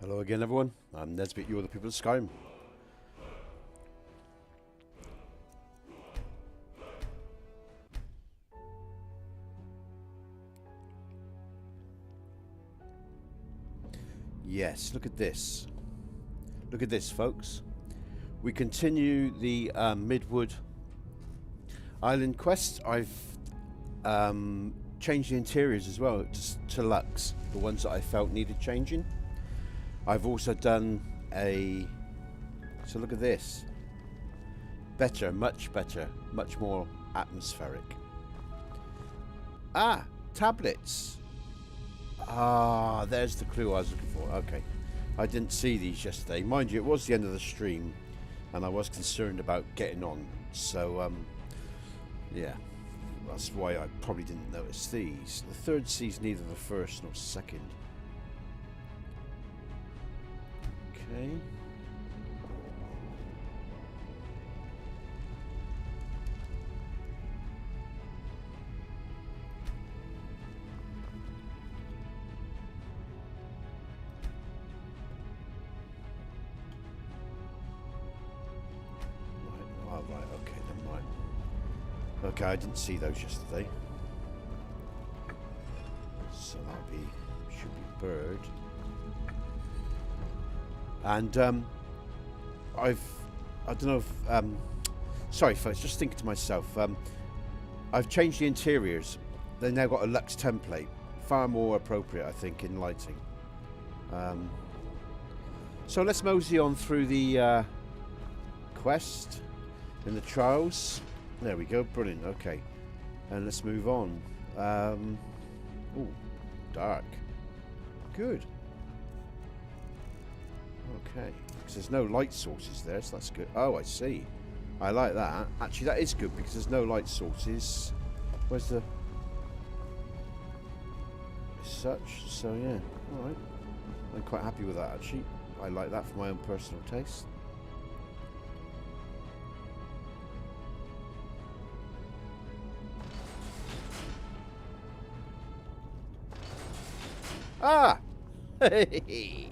Hello again, everyone. I'm Nesbit, you're the People of Skyrim. Yes, look at this. Look at this, folks. We continue the Midwood Island quest. I've changed the interiors as well to Lux, the ones that I felt needed changing. I've also done so look at this. Better, much more atmospheric. Ah, tablets. Ah, there's the clue I was looking for. Okay. I didn't see these yesterday. Mind you, it was the end of the stream, and I was concerned about getting on. So, yeah. That's why I probably didn't notice these. The third sees neither the first nor second. Okay. Right, okay, never mind. Okay, I didn't see those yesterday. So should be bird. And I don't know if sorry folks, just thinking to myself, I've changed the interiors. They've now got a Lux template, far more appropriate I think in lighting. So let's mosey on through the quest and the trials. There we go, brilliant. Okay, and let's move on. Ooh, dark, good. Okay, because there's no light sources there, so that's good. Oh, I see. I like that. Actually, that is good because there's no light sources. Where's the... as such, so yeah, alright. I'm quite happy with that, actually. I like that for my own personal taste. Ah! Hey!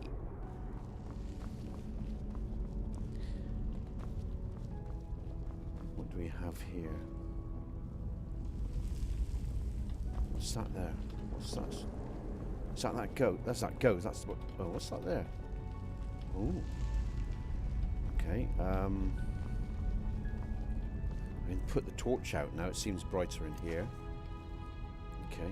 What do we have here? What's that there? What's that? Is that goat? That's that goat. That's what. Oh, what's that there? Oh. Okay. I can put the torch out now. It seems brighter in here. Okay.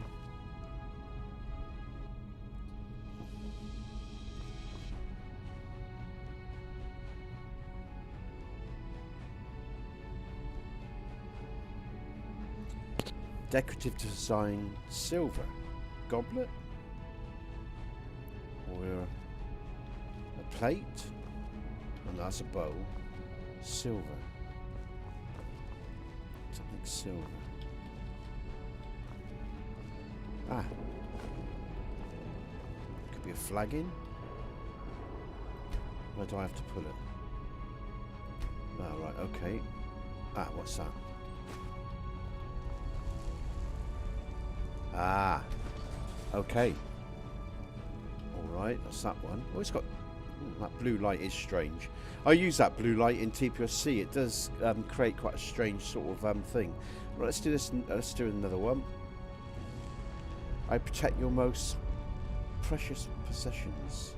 Decorative design silver goblet or a plate, and that's a bow. Silver, something silver. Ah, could be a flagon. Where do I have to pull it? Oh, right, okay. Ah, what's that? Ah, okay. Alright, that's that one. Oh, it's got... that blue light is strange. I use that blue light in Tposc. It does create quite a strange sort of thing. Right, let's do this. Let's do another one. I protect your most precious possessions.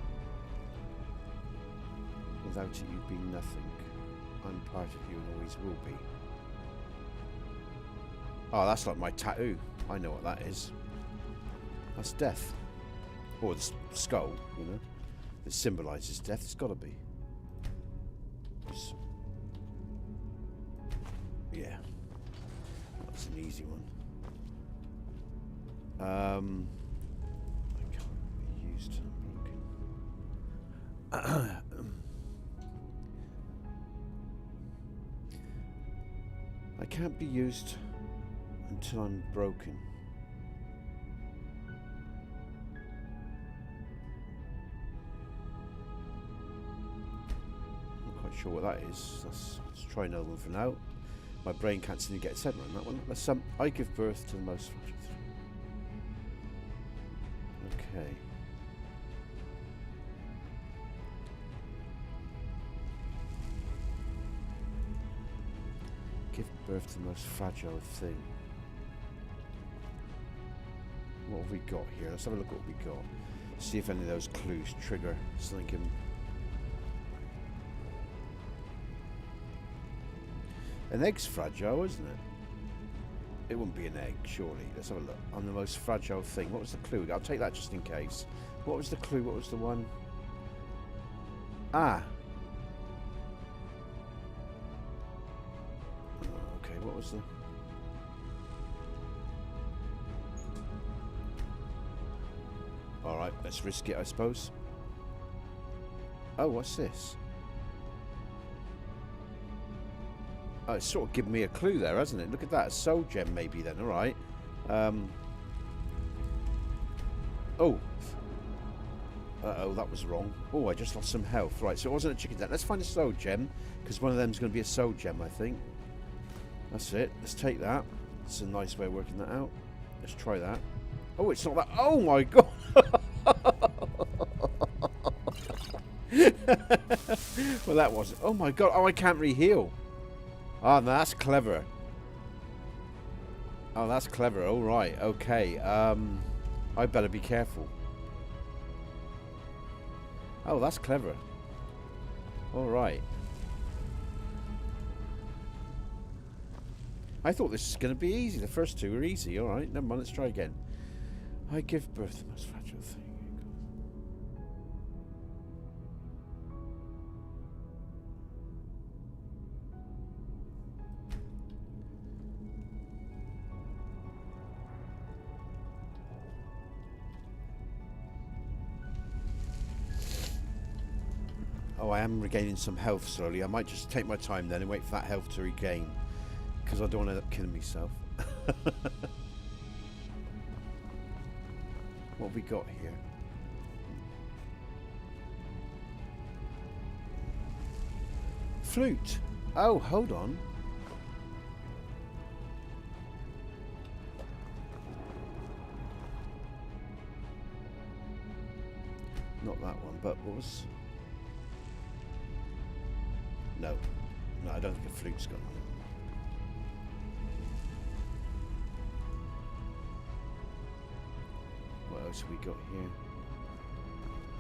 Without it, you'd be nothing. I'm part of you and always will be. Oh, that's like my tattoo. I know what that is. That's death. Or the skull, you know. It symbolises death. It's got to be. Yeah. That's an easy one. I can't be used. I can't be used until I'm broken. Not quite sure what that is. Let's try another one for now. My brain can't seem to get its head around that one. Let's I give birth to the most fortunate. Okay. Give birth to the most fragile thing. What have we got here? Let's have a look at what we got. See if any of those clues trigger something. An egg's fragile, isn't it? It wouldn't be an egg, surely. Let's have a look. On the most fragile thing. What was the clue? I'll take that just in case. What was the clue? What was the one? Ah. Okay, what was the... Alright, let's risk it, I suppose. Oh, what's this? Oh, it's sort of given me a clue there, hasn't it? Look at that. A soul gem, maybe, then. Alright. Oh. Uh-oh, that was wrong. Oh, I just lost some health. Right, so it wasn't a chicken den. Let's find a soul gem, because one of them's going to be a soul gem, I think. That's it. Let's take that. It's a nice way of working that out. Let's try that. Oh, it's not that. Oh, my God. Well, that wasn't. Oh, my God. Oh, I can't re-heal. Oh, no, that's clever. Oh, that's clever. All right. Okay. I better be careful. Oh, that's clever. All right. I thought this was going to be easy. The first two were easy. All right. Never mind. Let's try again. I give birth to the most fragile thing. Oh, I am regaining some health slowly. I might just take my time then and wait for that health to regain, because I don't want to end up killing myself. What have we got here? Flute. Oh, hold on. Not that one, but what was... No. No, I don't think a flute's got one. What else have we got here?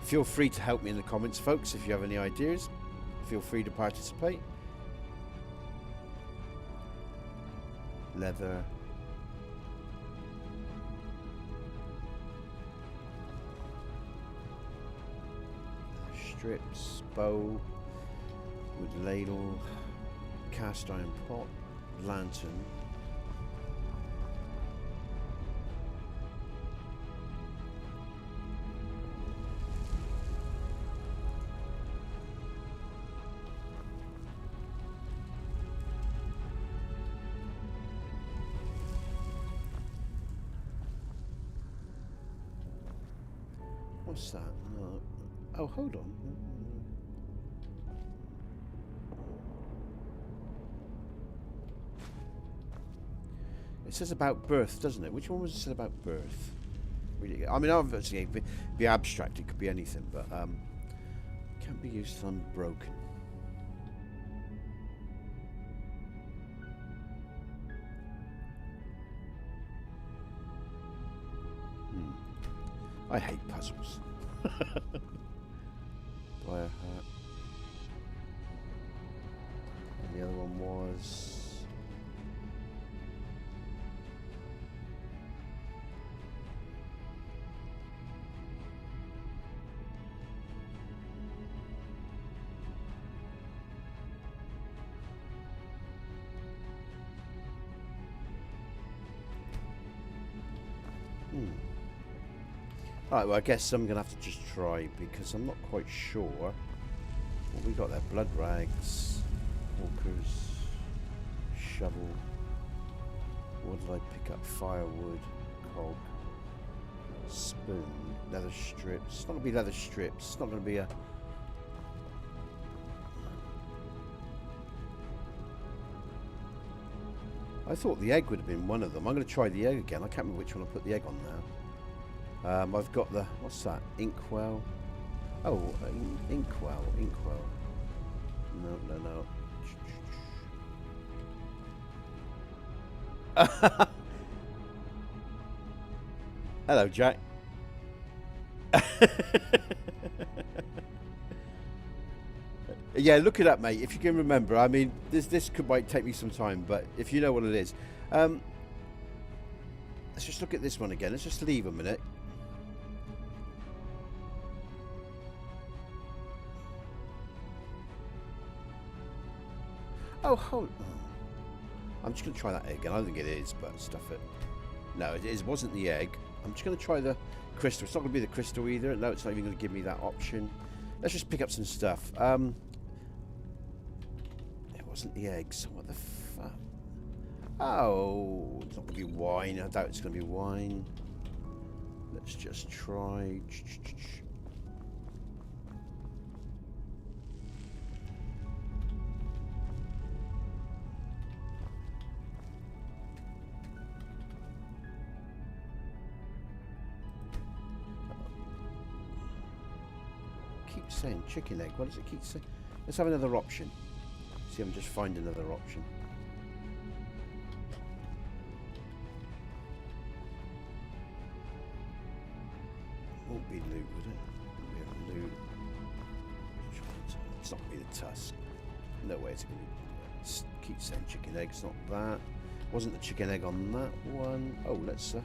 Feel free to help me in the comments, folks, if you have any ideas. Feel free to participate. Leather. Strips. Bow. Wood ladle. Cast iron pot. Lantern. What's that? Oh, hold on. It says about birth, doesn't it? Which one was it said about birth? Really? I mean, obviously, it'd be abstract. It could be anything, but can't be used unbroken. I hate puzzles. Fire hat. And the other one was... Alright, well I guess I'm going to have to just try, because I'm not quite sure what we got there. Blood rags, walkers, shovel. What did I pick up? Firewood, cog, spoon, leather strips. It's not going to be leather strips. It's not going to be a... I thought the egg would have been one of them. I'm going to try the egg again. I can't remember which one I put the egg on now. I've got the... What's that? Inkwell. Oh, inkwell. No. Hello, Jack. Yeah, look it up, mate. If you can remember. I mean, this might take me some time, but if you know what it is. Let's just look at this one again. Let's just leave a minute. Oh, hold on. I'm just going to try that egg again. I don't think it is, but stuff it. No, it wasn't the egg. I'm just going to try the crystal. It's not going to be the crystal either. No, it's not even going to give me that option. Let's just pick up some stuff. It wasn't the egg, so what the fuck? Oh, it's not going to be wine. I doubt it's going to be wine. Let's just try. Keep saying chicken egg. What does it keep saying? Let's have another option. See, I'm just find another option. Won't be loot, would it? Won't be a loot. It's not going to be the tusk. No way it's going to be. Keep saying chicken egg. It's not that. Wasn't the chicken egg on that one? Oh, let's. It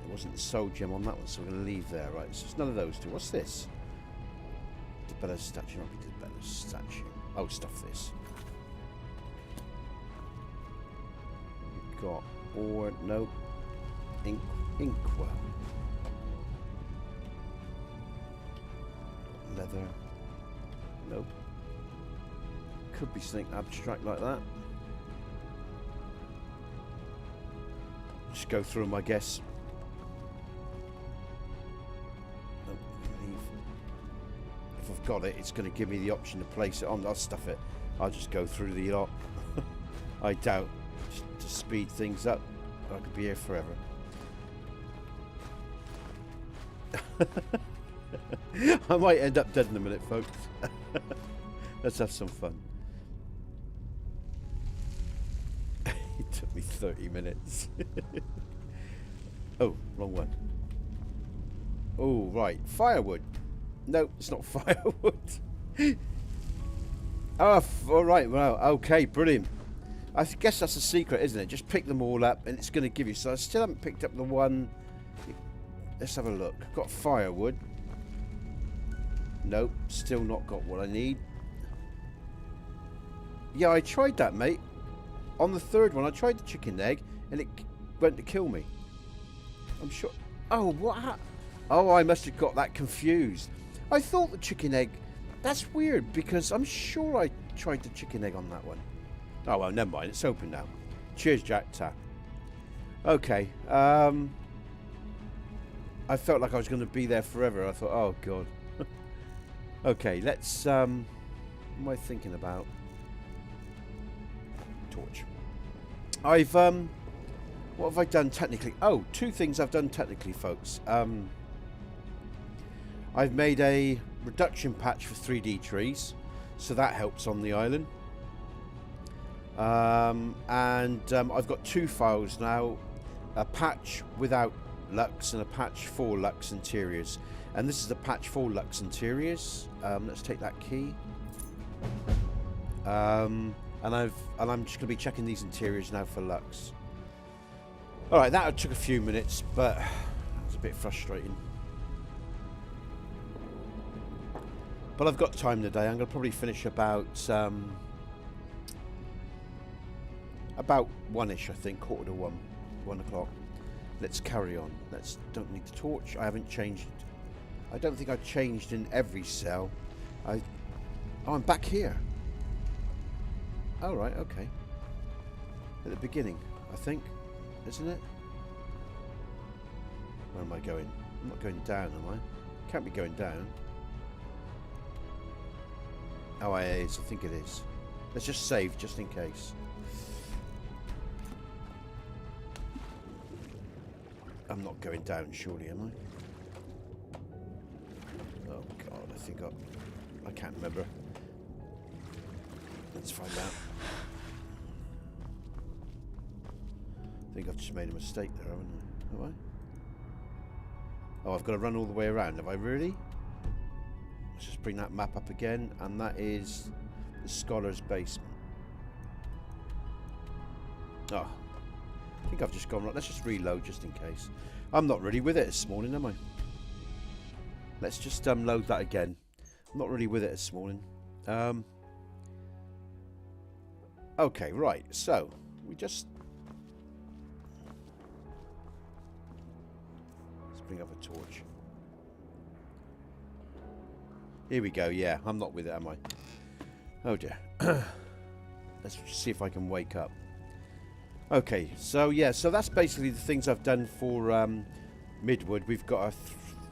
wasn't the soul gem on that one, so we're going to leave there, right? So it's none of those two. What's this? Debella statue. Not be Debella statue. Oh, stuff this. We've got ore. Nope. Inkwell. Leather. Nope. Could be something abstract like that. Just go through them, I guess. If I've got it, it's going to give me the option to place it on. I'll stuff it. I'll just go through the lot. I doubt. Just to speed things up. I could be here forever. I might end up dead in a minute, folks. Let's have some fun. It took me 30 minutes. Oh, wrong one. Oh, right. Firewood. No, it's not firewood. Oh, all right. Well, okay, brilliant. I guess that's a secret, isn't it? Just pick them all up and it's going to give you. So I still haven't picked up the one. Let's have a look. Got firewood. Nope, still not got what I need. Yeah, I tried that, mate. On the third one, I tried the chicken egg and it went to kill me. I'm sure. Oh, what? Oh, I must have got that confused. I thought the chicken egg. That's weird because I'm sure I tried the chicken egg on that one. Oh, well, never mind. It's open now. Cheers, Jack. Ta. Okay. I felt like I was going to be there forever. I thought, oh, God. Okay, let's... what am I thinking about? Torch. I've... what have I done technically? Oh, two things I've done technically, folks. I've made a reduction patch for 3D trees. So that helps on the island. I've got two files now. A patch without Lux and a patch for Lux interiors. And this is the patch for Lux interiors. Let's take that key. And I'm just going to be checking these interiors now for Lux. Alright, that took a few minutes, but it was a bit frustrating. But I've got time today. I'm going to probably finish about one-ish, I think, 1:45, 1 o'clock. Let's carry on. Don't need the torch. I haven't changed. I don't think I've changed in every cell. Oh, I'm back here. All right, okay. At the beginning, I think, isn't it? Where am I going? I'm not going down, am I? Can't be going down. Oh, it is. I think it is. Let's just save, just in case. I'm not going down, surely, am I? Oh, God, I think I can't remember. Let's find out. think I've just made a mistake there, haven't I? Have I? Oh, I've got to run all the way around. Have I really? Let's just bring that map up again, and that is the Scholar's Basement. Oh, I think I've just gone right. Let's just reload just in case. I'm not really with it this morning, am I? Let's just load that again. I'm not really with it this morning. Okay, right. So we just let's bring up a torch. Here we go. Yeah, I'm not with it, am I? Oh dear. Let's see if I can wake up. Okay, so yeah, so that's basically the things I've done for Midwood. We've got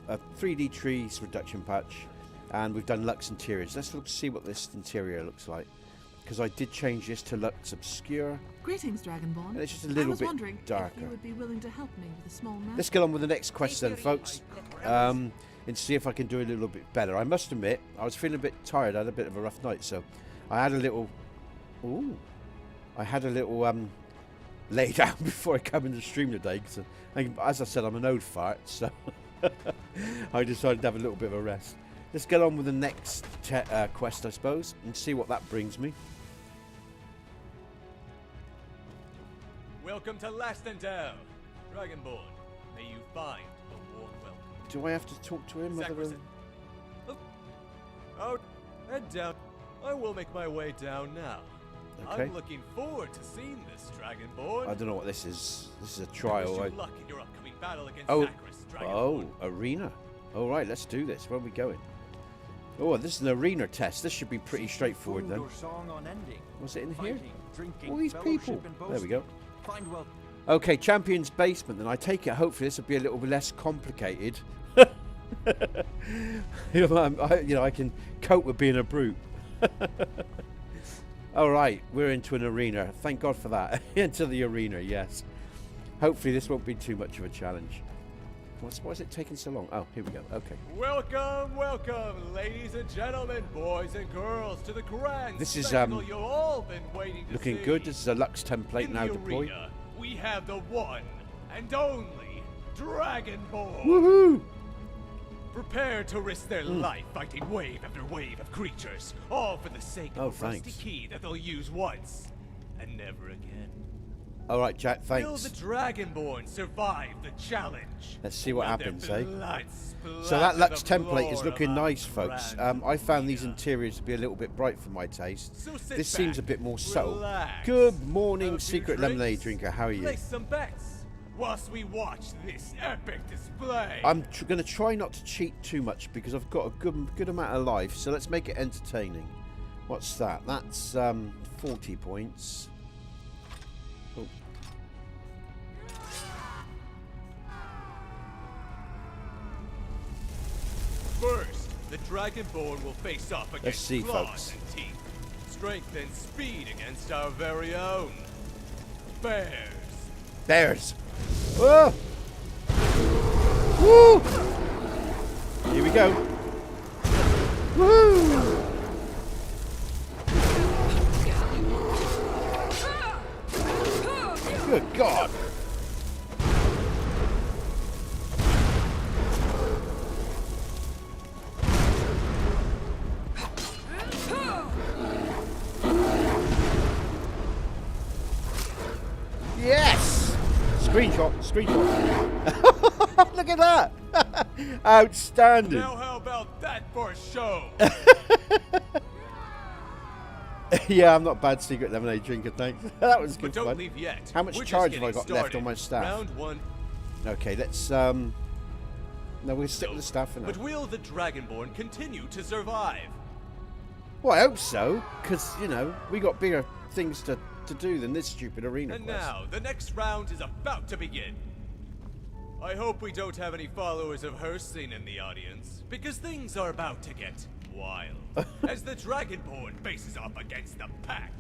a 3D trees reduction patch, and we've done Lux Interiors. Let's see what this interior looks like, because I did change this to Lux Obscure. Greetings, Dragonborn. And it's just a little bit darker. If you would be willing to help me with a small map. Let's get on with the next quest then, folks, and see if I can do a little bit better. I must admit, I was feeling a bit tired. I had a bit of a rough night, so I had a little. Ooh, I had a little lay down before I come into the stream today. Cause as I said, I'm an old fart, so I decided to have a little bit of a rest. Let's get on with the next quest, I suppose, and see what that brings me. Welcome to Lastendale, Dragonborn. May you find a warm welcome. Do I have to talk to him? Oh, head down. I will make my way down now. Okay. I'm looking forward to seeing this, Dragonborn. I don't know what this is. This is a trial. Wish you luck in your upcoming battle against Oh, Dragonborn. oh, arena. All right, let's do this. Where are we going? Oh, this is an arena test. This should be pretty straightforward then. Was it in here? All these people. There we go. Okay, Champion's Basement. Then I take it. Hopefully, this will be a little bit less complicated. You know, I can cope with being a brute. All right, we're into an arena. Thank God for that. Into the arena, yes. Hopefully, this won't be too much of a challenge. Why is it taking so long? Oh, here we go. Okay. Welcome, welcome, ladies and gentlemen, boys and girls, to the grand this is spectacle you've all been waiting to looking see. good. This is a Lux template In now the deployed. Arena, we have the one and only Dragonborn. Woohoo! Prepare to risk their life fighting wave after wave of creatures, all for the sake of a rusty key that they'll use once and never again. All right, Jack, thanks. Will the Dragonborn survive the challenge? Let's see what happens, eh? So So that Lux template is looking nice, folks. I found these interiors to be a little bit bright for my taste. So this seems a bit more subtle. relax, Good morning, have Secret your Lemonade drinks, Drinker. How are you? Place some bets whilst we watch this epic display. I'm going to try not to cheat too much because I've got a good amount of life. So let's make it entertaining. What's that? That's 40 points. Oh. First, the Dragonborn will face off against Let's see, claws folks. and teeth. Strength and speed against our very own bears. Bears. Whoa! Woo! Here we go. Woo! Good God! Yes! Screenshot. Look at that! Outstanding. Now how about that for a show? Yeah, I'm not a bad Secret Lemonade Drinker, thanks. That was good But don't fun. leave yet. How much We're just charge have I getting got left started. on my staff? Round one. Okay, let's no, we'll stick with the staff for now. But will the Dragonborn continue to survive? Well, I hope so, because, you know, we got bigger things to do than this stupid arena And quest. now, the next round is about to begin. I hope we don't have any followers of Hursing in the audience, because things are about to get wild. As the Dragonborn faces off against the pack.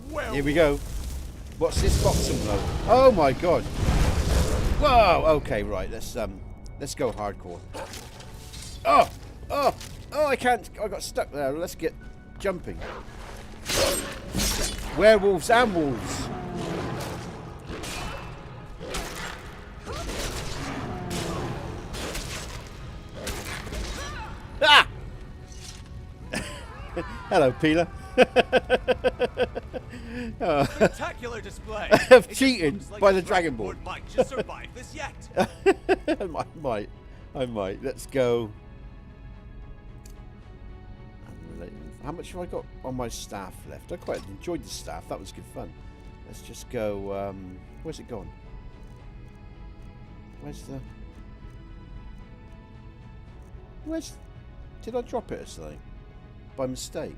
Well, Here we go. What's this box envelope? Oh my God! Whoa! Okay, right. Let's go hardcore. Oh! I can't. I got stuck there. Let's get jumping. Werewolves and wolves. Hello, Peeler. Spectacular display Of It cheating just looks by like the a Dragonborn. might just survive this yet. I might. Let's go. How much have I got on my staff left? I quite enjoyed the staff. That was good fun. Let's just go. Where's it gone? Where's? Did I drop it or something? By mistake.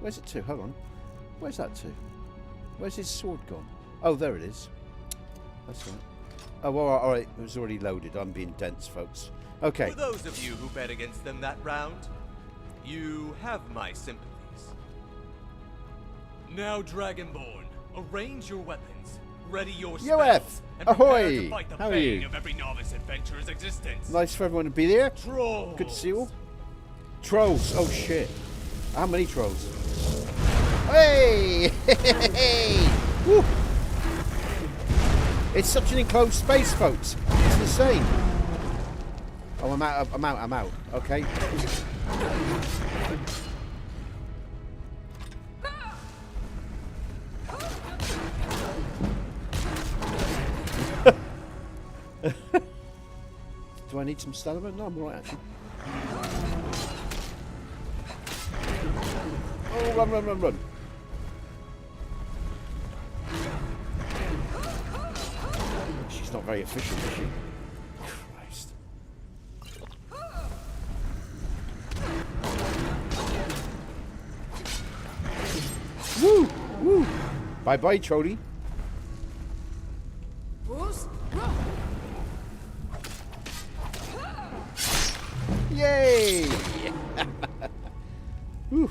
Where's it to? Hold on. Where's that to? Where's his sword gone? Oh, there it is. That's right. Oh, all right. It was already loaded. I'm being dense, folks. Okay. For those of you who bet against them that round, you have my sympathies. Now, Dragonborn, arrange your weapons, ready your spells, and prepare Ahoy! to fight the How are bane you? of every novice adventurer's existence. Nice for everyone to be there. Trolls. Good to see you all. Trolls. Oh, shit. How many trolls? Hey! Hey! Woo! It's such an enclosed space, folks. It's insane. Oh, I'm out. Okay. Do I need some stamina? No, I'm alright, actually. Oh, run. She's not very efficient, is she? Christ. Woo! Woo! Bye-bye, Trolly. Yay! Whew.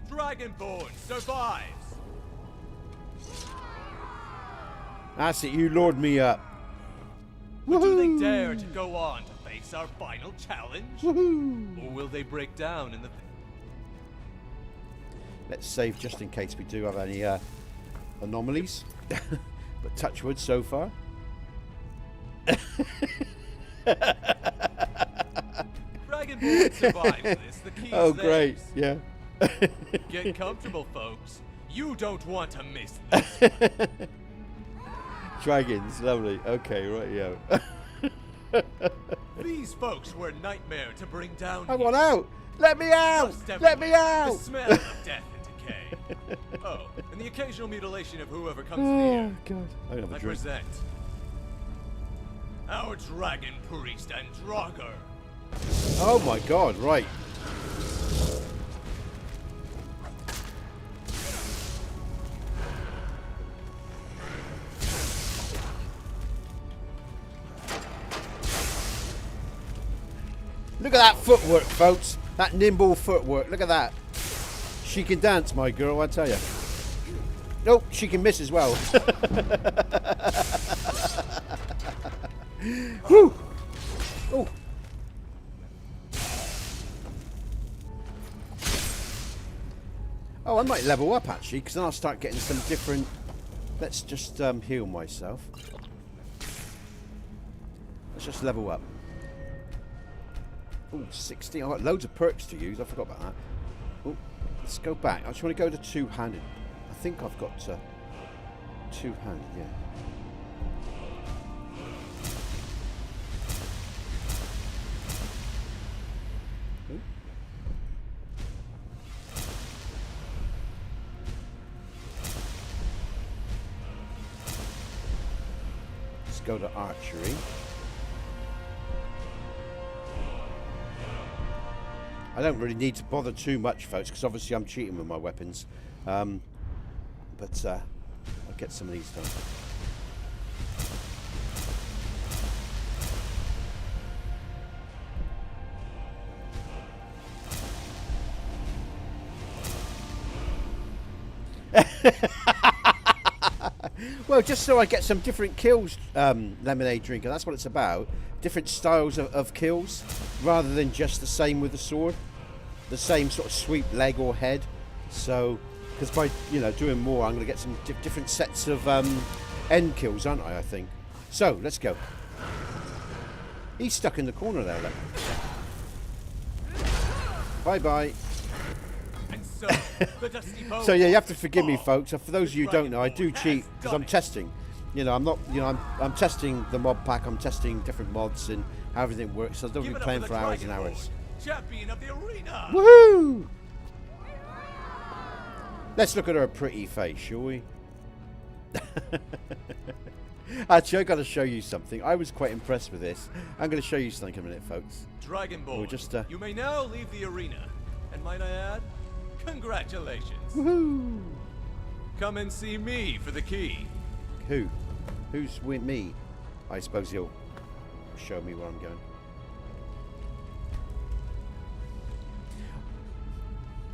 Dragonborn survives. That's it, you lured me up. But do Woohoo! they dare to go on to face our final challenge? Woohoo! Or will they break down in the... Let's save just in case we do have any anomalies. But touch wood so far. Dragonborn survives this. The key Oh, is great. theirs. Yeah. Get comfortable, folks. You don't want to miss this. Dragons, lovely. Okay, right, yeah. These folks were a nightmare to bring down. I want out! Let me out! Dust Let me everywhere. out! The smell of death and decay. Oh, and the occasional mutilation of whoever comes Oh, near. God. I'm gonna have a I drink. present our dragon priest and Draugr. Oh, my God, right. Look at that footwork, folks. That nimble footwork. Look at that. She can dance, my girl, I tell you. Nope, she can miss as well. Woo! Oh. Oh, I might level up, actually, because then I'll start getting some different... Let's just heal myself. Let's just level up. Oh, 16. I've got loads of perks to use. I forgot about that. Oh, let's go back. I just want to go to two-handed. I think I've got two-handed, yeah. Ooh. Let's go to archery. I don't really need to bother too much, folks, because obviously I'm cheating with my weapons. But I'll get some of these done. Well, just so I get some different kills, Lemonade Drinker. That's what it's about. Different styles of kills, rather than just the same with the sword. The same sort of sweep leg or head. So, because by doing more, I'm going to get some different sets of end kills, aren't I think. So, let's go. He's stuck in the corner there, look. Bye-bye. And so, the dusty bow So yeah, you have to forgive me, folks. For those of you who don't know, I do cheat because I'm testing. You know, I'm not. You know, I'm testing the mod pack. I'm testing different mods and how everything works. So I don't be playing for hours and hours. Champion of the arena. Woohoo! Let's look at her pretty face, shall we? Actually, I got to show you something. I was quite impressed with this. I'm going to show you something in a minute, folks. Dragonborn, We'll just, you may now leave the arena. And might I add, congratulations. Woohoo! Come and see me for the key. Who? Who's with me? I suppose he'll show me where I'm going.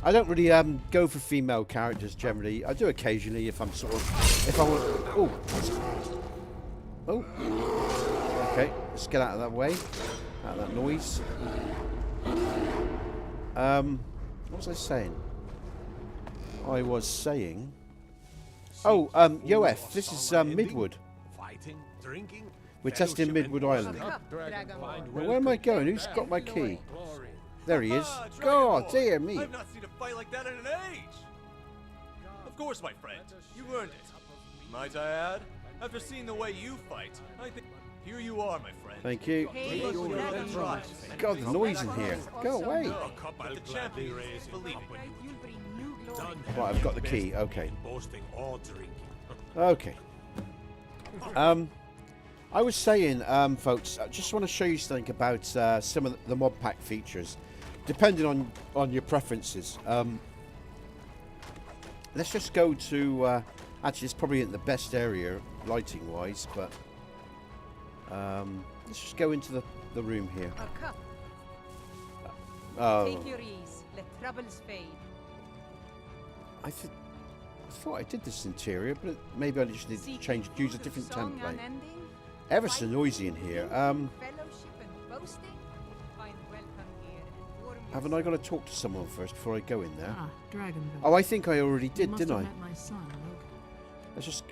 I don't really go for female characters generally. I do occasionally if I'm sort of if I want. Oh. Okay, let's get out of that way. Out of that noise. What was I saying? I was saying. Oh, Yoef, this is Midwood. Fighting, drinking, We're testing Midwood Island. Now, where am I going? Who's got my key? There he is. God, dear me. I've not seen a fight like that in an age. Of course, my friend, you earned it. Might I add, after seeing the way you fight, I think here you are, my friend. Thank you. God, the noise in here. Go away. The champion, believe it. Right, I've got the key. Okay. boasting or drinking. Okay. I was saying, folks, I just want to show you something about some of the mod pack features, depending on your preferences. Let's just go to. Actually, it's probably in the best area lighting-wise, but let's just go into the room here. Oh. Take your ease. Let troubles fade. I thought I did this interior, but maybe I just need to use a different template. Ever so noisy in here. Haven't I got to talk to someone first before I go in there? Ah, Dragonville. Oh, I think I already You did, must didn't I? have met my son, Luke. I just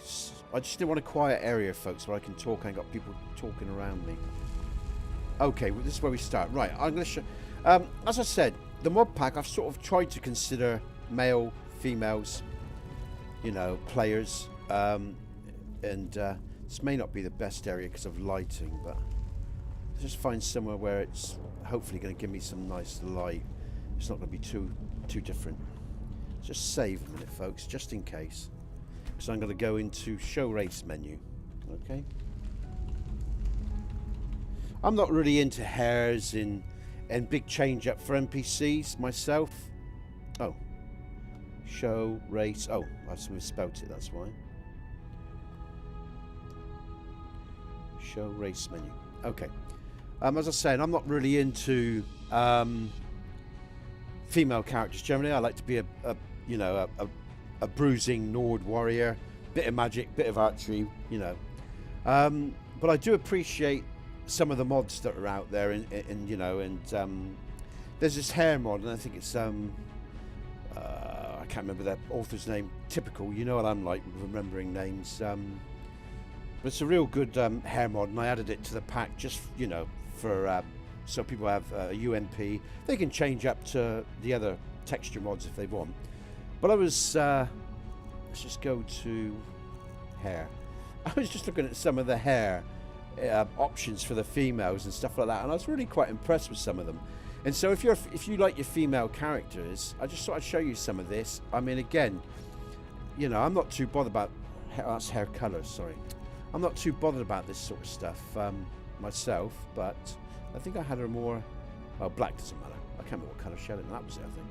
didn't want a quiet area, folks, where I can talk. I ain't got people talking around me. Okay, well, this is where we start. Right, I'm going to show. As I said, the mod pack, I've sort of tried to consider male, females, you know, players, and this may not be the best area because of lighting, but let's just find somewhere where it's hopefully going to give me some nice light. It's not going to be too different. Just save a minute, folks, just in case, because I'm going to go into show race menu. Okay. I'm not really into hairs and big change up for NPCs myself. Oh. Show, race. Oh, I misspelled it, that's why. Show, race menu. Okay. As I was saying, I'm not really into female characters generally. I like to be a bruising Nord warrior. Bit of magic, bit of archery, you know. But I do appreciate some of the mods that are out there, and there's this hair mod, and I think it's I can't remember the author's name. Typical, you know what I'm like with remembering names. But it's a real good hair mod, and I added it to the pack just for so people have UMP. They can change up to the other texture mods if they want. But I was let's just go to hair. I was just looking at some of the hair options for the females and stuff like that, and I was really quite impressed with some of them. And so if you like your female characters, I just thought I'd show you some of this. I mean, again, you know, I'm not too bothered about that's hair colour, sorry. I'm not too bothered about this sort of stuff myself, but I think I had her more. Well, black doesn't matter. I can't remember what colour she had in. That was it, I think.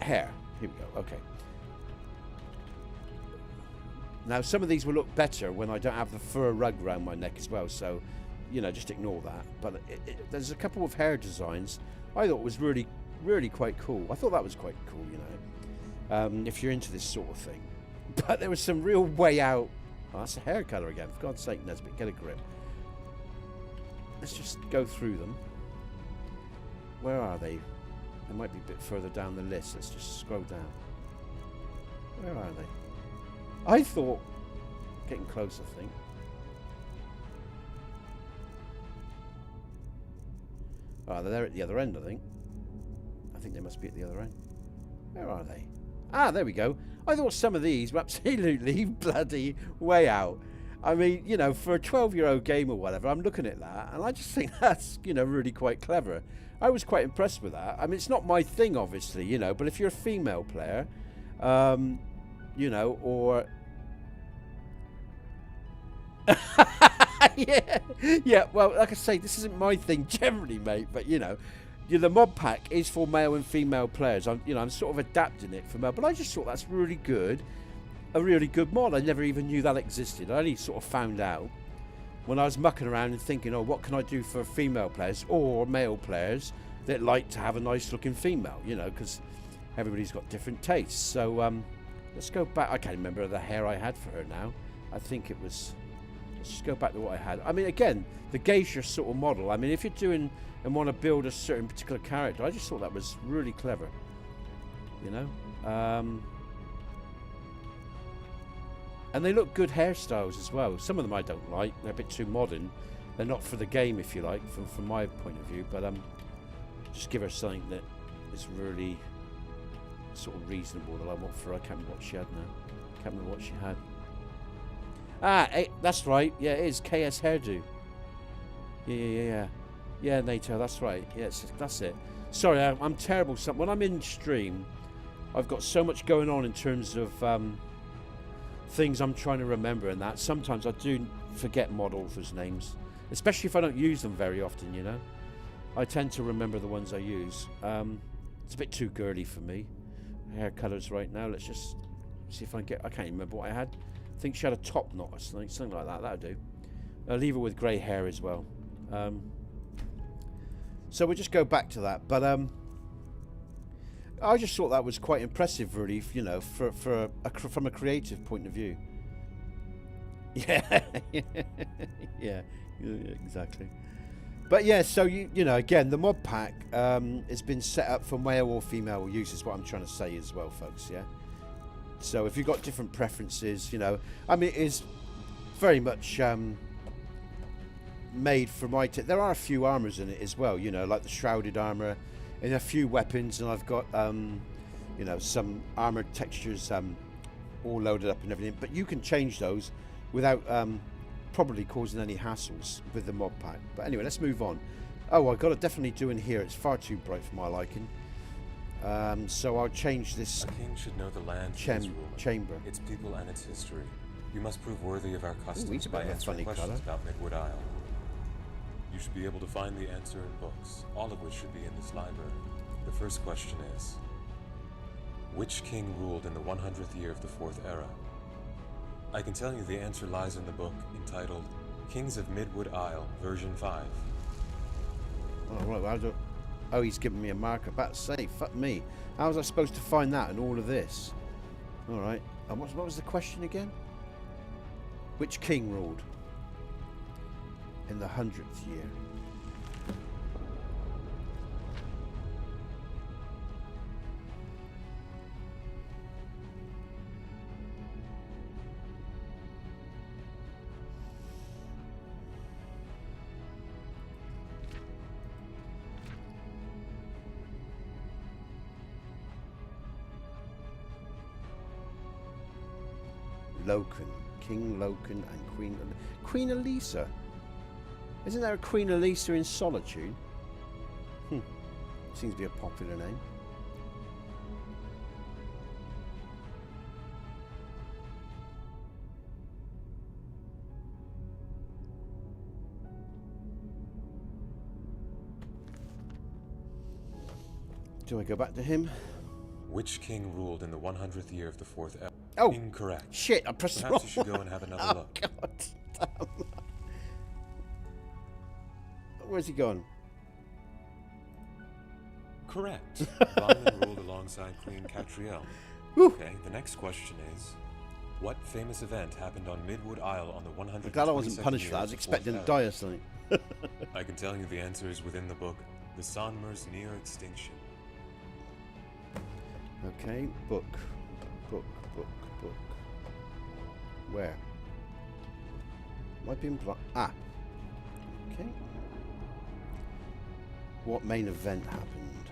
Hair. Here we go. Okay. Now, some of these will look better when I don't have the fur rug around my neck as well, so, you know, just ignore that. But there's a couple of hair designs I thought was really, really quite cool. I thought that was quite cool, you know, if you're into this sort of thing. But there was some real way out. Oh, that's a hair colour again. For God's sake, Nesbitt, get a grip. Let's just go through them. Where are they? They might be a bit further down the list. Let's just scroll down. Where are they? I thought... Getting close, I think. Oh, they're there at the other end, I think. I think they must be at the other end. Where are they? Ah, there we go. I thought some of these were absolutely bloody way out. I mean, you know, for a 12-year-old game or whatever, I'm looking at that, and I just think that's, you know, really quite clever. I was quite impressed with that. I mean, it's not my thing, obviously, you know, but if you're a female player, you know, or... yeah, well, like I say, this isn't my thing generally, mate, but, you know, the mod pack is for male and female players. I'm sort of adapting it for male, but I just thought that's really good. A really good mod. I never even knew that existed. I only sort of found out when I was mucking around and thinking, oh, what can I do for female players or male players that like to have a nice looking female, you know, because everybody's got different tastes. So let's go back. I can't remember the hair I had for her now. I think it was... Let's just go back to what I had. I mean, again, the geisha sort of model. I mean, if you're doing and want to build a certain particular character, I just thought that was really clever. You know? And they look good hairstyles as well. Some of them I don't like. They're a bit too modern. They're not for the game, if you like, from my point of view. But just give her something that is really sort of reasonable that I want for her. I can't remember what she had now. Can't remember what she had. Ah, that's right. Yeah, it is KS hairdo. Yeah, NATO, that's right. Yes, that's it. Sorry, I'm terrible. When I'm in stream, I've got so much going on in terms of things I'm trying to remember and that. Sometimes I do forget mod authors' names, especially if I don't use them very often, you know. I tend to remember the ones I use. It's a bit too girly for me. Hair colours right now. Let's just see if I can get... I can't even remember what I had. I think she had a top knot or something like that. That'll do. I'll leave her with grey hair as well. So we'll just go back to that. But I just thought that was quite impressive, really, you know, from a creative point of view. Yeah, yeah, exactly. But yeah, so you know, again, the mod pack has been set up for male or female use, is what I'm trying to say as well, folks. Yeah. So if you've got different preferences, you know, I mean, it is very much made for my... There are a few armours in it as well, you know, like the shrouded armour and a few weapons, and I've got, you know, some armoured textures all loaded up and everything. But you can change those without probably causing any hassles with the mod pack. But anyway, let's move on. Oh, I've got to definitely do in here. It's far too bright for my liking. So I'll change this. A king should know the land chamber, its people and its history. You must prove worthy of our customs Ooh, by answering questions colour. about Midwood Isle. You should be able to find the answer in books, all of which should be in this library. The first question is, which king ruled in the 100th year of the Fourth Era? I can tell you the answer lies in the book entitled Kings of Midwood Isle, version 5. Oh, right, oh, he's giving me a marker. About to say, fuck me. How was I supposed to find that in all of this? All right. And what was the question again? Which king ruled in the 100th year? Loken, King Loken and Queen Elisa. Isn't there a Queen Elisa in Solitude? Seems to be a popular name. Do I go back to him? Which king ruled in the 100th year of the Fourth Era? Oh, incorrect. Shit, I pressed the wrong Perhaps you should go and have another look. God damn. Where's he gone? Correct. London ruled alongside Queen Catriel. Okay, the next question is, what famous event happened on Midwood Isle on the 100th? I'm glad I wasn't punished for that. I was expecting to die or something. I can tell you the answer is within the book, The Sonmer's Near Extinction. Okay, book. Where? Might be in Ah. Okay. What main event happened?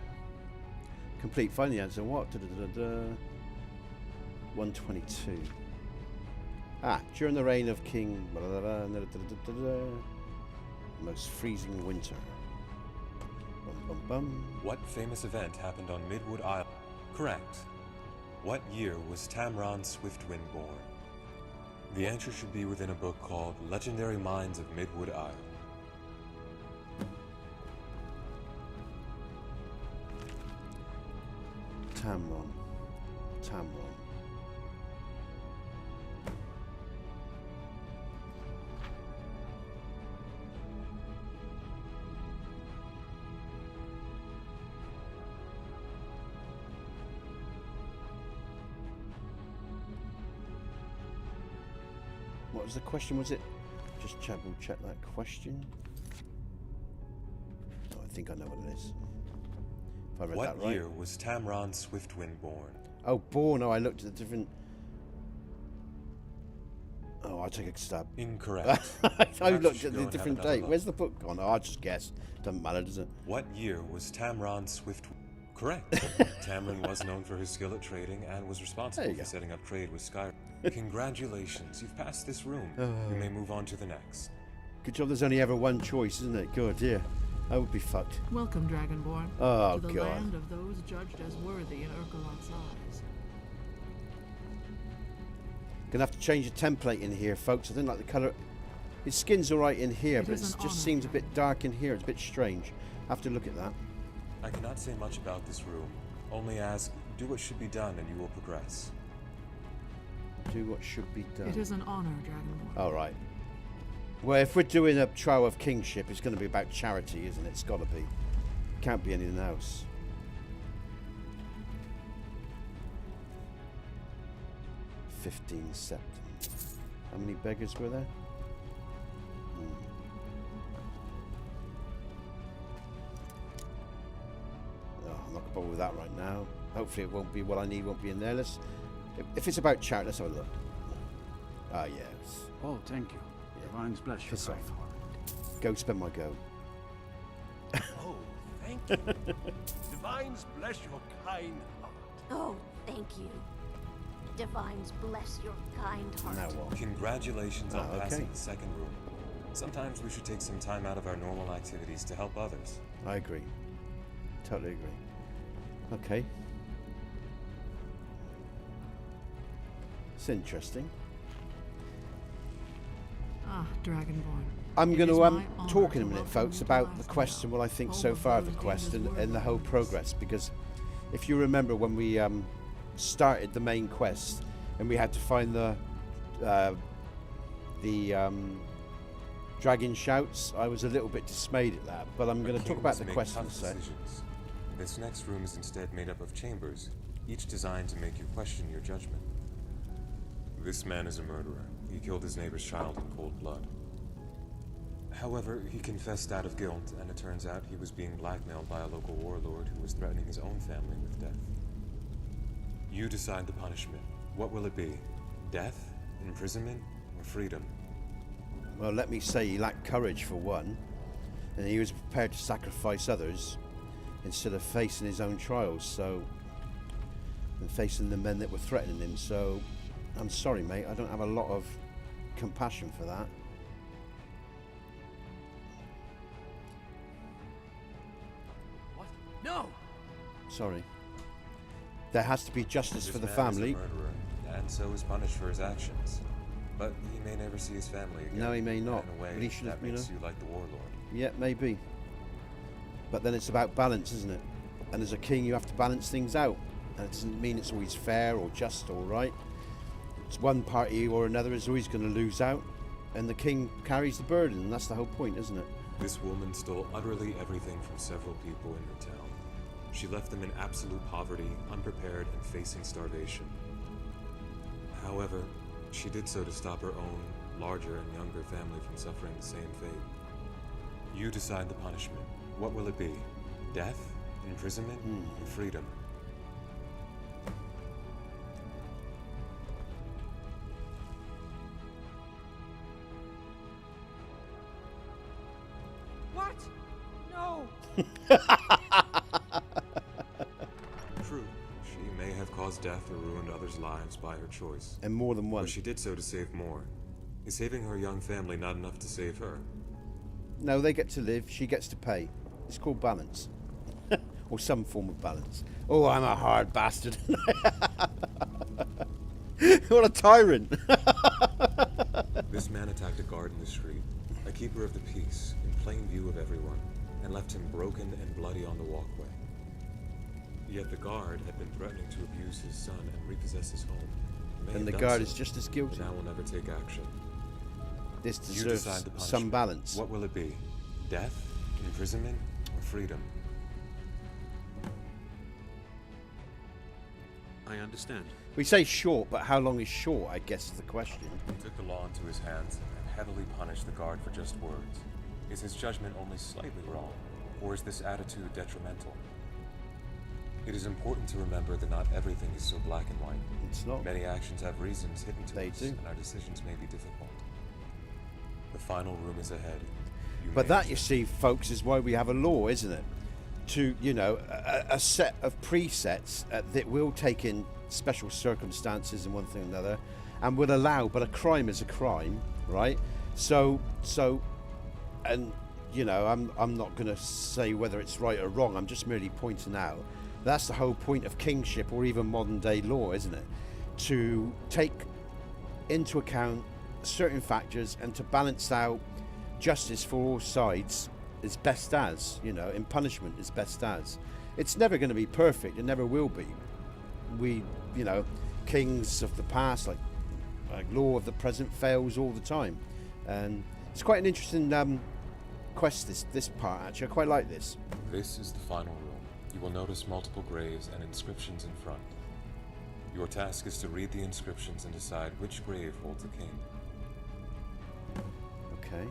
Complete. Find the answer. What? 122. Ah, during the reign of King... most freezing winter. Bum, bum, bum. What famous event happened on Midwood Isle? Correct. What year was Tamron Swiftwind born? The answer should be within a book called Legendary Minds of Midwood Isle. Tamron. What was the question? Was it just check that question? Oh, I think I know what it is. If I read that right. What year was Tamron Swiftwind born? Oh, born. Oh, I looked at the different. Oh, I'll take a stab. Incorrect. I looked at the different date. Where's the book gone? Oh, I'll just guess. Doesn't matter, does it? What year was Tamron Swiftwind? Correct. Tamron was known for his skill at trading and was responsible for setting up trade with Skyrim. Congratulations, you've passed this room. You may move on to the next. Good job there's only ever one choice, isn't it? Good, yeah. I would be fucked. Welcome, Dragonborn. Oh, to the God. land of those judged as worthy in Urkelot's eyes. Gonna have to change the template in here, folks. I don't like the colour. His skin's alright in here, but it just seems a bit dark in here. It's a bit strange. I have to look at that. I cannot say much about this room. Only ask, do what should be done and you will progress. Do what should be done. It is an honor, Dragonborn. All right. Well, if we're doing a trial of kingship, it's going to be about charity, isn't it? It's got to be. Can't be anything else. $15 septums. How many beggars were there? Oh, I'm not going to bother with that right now. Hopefully it won't be what I need, won't be in there. If it's about charity, let's have a look. Ah, yes. Oh, thank you. Divines bless you. Piss off. Go spend my go. Oh, thank you. Divines bless your kind heart. Oh, thank you. Divines bless your kind heart. Now what? Congratulations on okay. passing the second room. Sometimes we should take some time out of our normal activities to help others. I agree. Totally agree. Okay. It's interesting. Ah, Dragonborn. I'm It going is to my honor talk in a to minute, welcome folks, you to about the Last quest and what I think Home so of far of the those quest deemed as and the worthy whole ones. progress. Because if you remember when we started the main quest and we had to find the dragon shouts, I was a little bit dismayed at that. But I'm going to talk about the quest in a sec. This next room is instead made up of chambers, each designed to make you question your judgment. This man is a murderer. He killed his neighbor's child in cold blood. However, he confessed out of guilt, and it turns out he was being blackmailed by a local warlord who was threatening his own family with death. You decide the punishment. What will it be? Death, imprisonment, or freedom? Well, let me say he lacked courage for one, and he was prepared to sacrifice others instead of facing his own trials, and facing the men that were threatening him. So I'm sorry, mate, I don't have a lot of compassion for that. What? No! Sorry. There has to be justice This for the man family. is a murderer, and so is punished for his actions. But he may never see his family again. No, he may not. In a way But he should, that you makes know. you like the warlord. Yeah, maybe. But then it's about balance, isn't it? And as a king, you have to balance things out. And it doesn't mean it's always fair or just or right. It's one party or another is always going to lose out. And the king carries the burden, and that's the whole point, isn't it? This woman stole utterly everything from several people in her town. She left them in absolute poverty, unprepared, and facing starvation. However, she did so to stop her own, larger and younger family from suffering the same fate. You decide the punishment. What will it be? Death, imprisonment, or freedom? What? No! caused death or ruined others' lives by her choice. And more than one. But she did so to save more. Is saving her young family not enough to save her? No, they get to live. She gets to pay. It's called balance. Or some form of balance. Oh, I'm a hard bastard. What a tyrant. This man attacked a guard in the street, a keeper of the peace, in plain view of everyone, and left him broken and bloody on the walkway. Yet the guard had been threatening to abuse his son and repossess his home. And the guard is just as guilty. But now will never take action. This You deserves decide the punishment. some balance. What will it be? Death, imprisonment, or freedom? I understand. We say short, but how long is short, I guess is the question. He took the law into his hands and heavily punished the guard for just words. Is his judgment only slightly wrong, or is this attitude detrimental? It is important to remember that not everything is so black and white. It's not. Many actions have reasons hidden to They us, do. and our decisions may be difficult. The final room is ahead. But may that, you see, folks, is why we have a law, isn't it? To, you know, a set of presets that will take in special circumstances and one thing or another, and will allow, but a crime is a crime, right? So, and, you know, I'm not going to say whether it's right or wrong, I'm just merely pointing out that's the whole point of kingship or even modern day law, isn't it? To take into account certain factors and to balance out justice for all sides as best as, you know, in punishment as best as. It's never going to be perfect, it never will be. We, you know, kings of the past, like law of the present fails all the time. And it's quite an interesting quest, this part, actually. I quite like this. This is the final room. You will notice multiple graves and inscriptions in front. Your task is to read the inscriptions and decide which grave holds a king. Okay.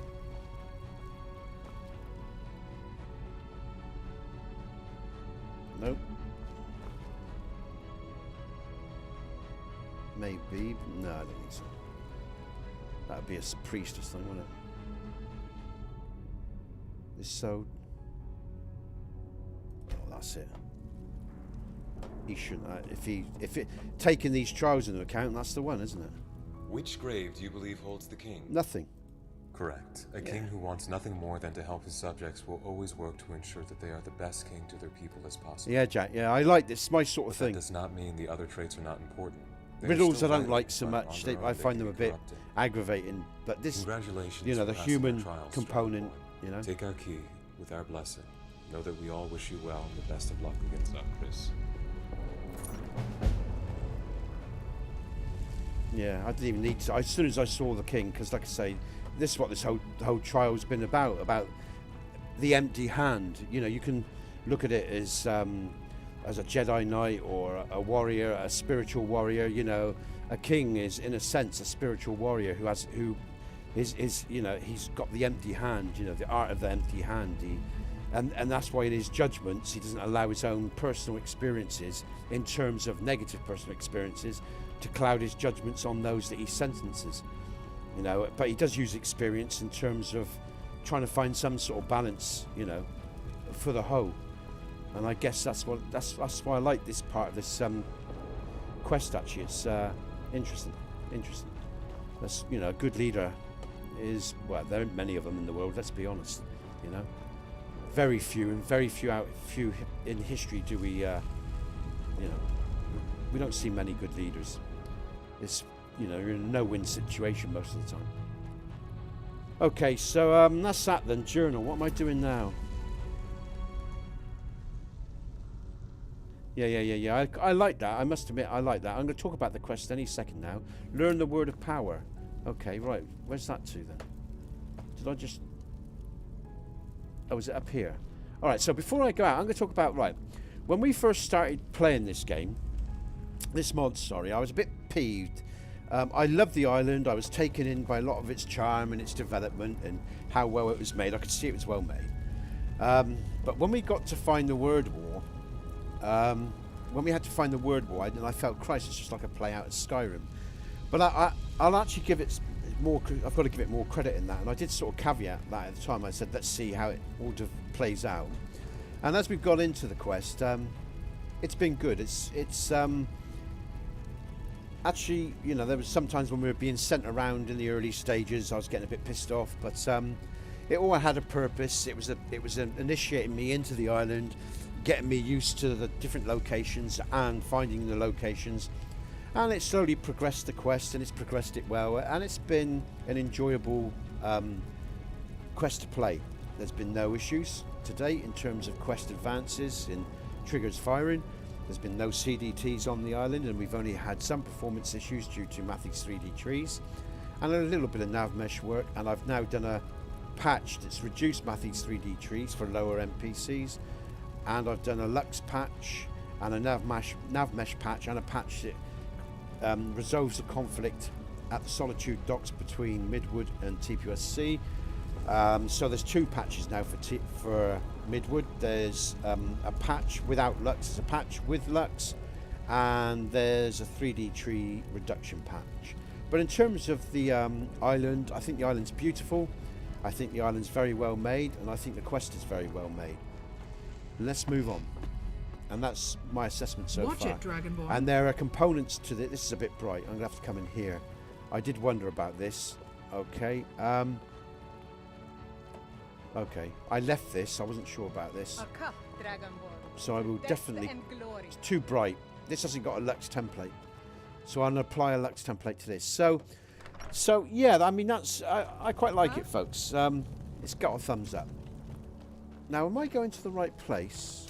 Nope. Maybe. No, I don't think so. That'd be a priest or something, wouldn't it? This so. Oh, that's it. He shouldn't. If it taking these trials into account, that's the one, isn't it? Which grave do you believe holds the king? Nothing. Correct. A king who wants nothing more than to help his subjects will always work to ensure that they are the best king to their people as possible. Yeah, Jack. Yeah, I like this. It's my sort of That thing. does not mean the other traits are not important. They are Riddles I still don't vital, like so but much. on their I own find they them a can be bit corrupting. aggravating. But this, Congratulations you know, for the passing human trials, component, you know. Take our key with our blessing. Know that we all wish you well and the best of luck against Chris. Yeah, I didn't even need to. As soon as I saw the king, because like I say, this is what this whole trial's been about the empty hand. You know, you can look at it as a Jedi Knight or a warrior, a spiritual warrior. You know, a king is in a sense a spiritual warrior who is you know, he's got the empty hand. You know, the art of the empty hand. And that's why in his judgments he doesn't allow his own personal experiences, in terms of negative personal experiences, to cloud his judgments on those that he sentences. You know, but he does use experience in terms of trying to find some sort of balance, you know, for the whole. And I guess that's why I like this part of this quest. Actually, it's interesting. That's, you know, a good leader is, well, there aren't many of them in the world. Let's be honest. You know, very few in history do we, you know, we don't see many good leaders. It's, you know, you're in a no-win situation most of the time. Okay, so that's that then. Journal. What am I doing now? Yeah. I like that. I must admit, I like that. I'm going to talk about the quest any second now. Learn the word of power. Okay, right. Where's that to then? Did I just... Oh, is it up here? All right, so before I go out, I'm going to talk about... Right, when we first started playing this game, this mod, sorry, I was a bit peeved. I loved the island. I was taken in by a lot of its charm and its development and how well it was made. I could see it was well made. But when we got to find the word war, when we had to find the word war, I felt, Christ, it's just like a play out of Skyrim. But I'll actually give it more. I've got to give it more credit in that. And I did sort of caveat that at the time. I said, let's see how it all plays out. And as we've got into the quest, it's been good. It's actually, you know, there was sometimes when we were being sent around in the early stages, I was getting a bit pissed off, but it all had a purpose. It was initiating me into the island, getting me used to the different locations and finding the locations, and it slowly progressed the quest, and it's progressed it well, and it's been an enjoyable quest to play. There's been no issues to date in terms of quest advances in triggers firing. There's been no CDTs on the island, and we've only had some performance issues due to Mathis 3D trees and a little bit of nav mesh work, and I've now done a patch that's reduced Mathis 3D trees for lower NPCs, and I've done a Lux patch and a nav mesh patch and a patch that resolves the conflict at the Solitude docks between Midwood and Tposc. So there's 2 patches now for Midwood. There's a patch without Lux, there's a patch with Lux, and there's a 3D tree reduction patch. But in terms of the island, I think the island's beautiful. I think the island's very well made, and I think the quest is very well made. Let's move on. And that's my assessment so Watch far. it, Dragonborn. And there are components to this. This is a bit bright. I'm going to have to come in here. I did wonder about this. Okay. Okay. I left this. I wasn't sure about this. So I will definitely... It's too bright. This hasn't got a Lux template. So I'm going to apply a Lux template to this. So yeah, I mean, that's... I quite like it, folks. It's got a thumbs up. Now, am I going to the right place?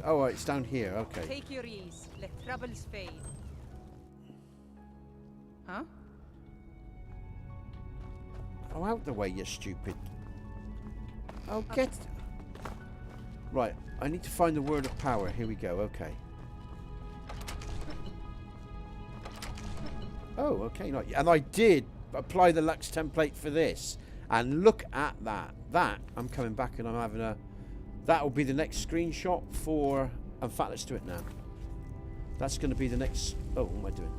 Oh, it's down here. Okay. Take your ease. Let troubles fade. Huh? Oh, out the way, you stupid. Oh, get... Right, I need to find the word of power. Here we go. Okay. Oh, okay. Not yet. And I did apply the Lux template for this. And look at that. I'm coming back and I'm having a... That'll be the next screenshot for... In fact, let's do it now. That's going to be the next... Oh, what am I doing?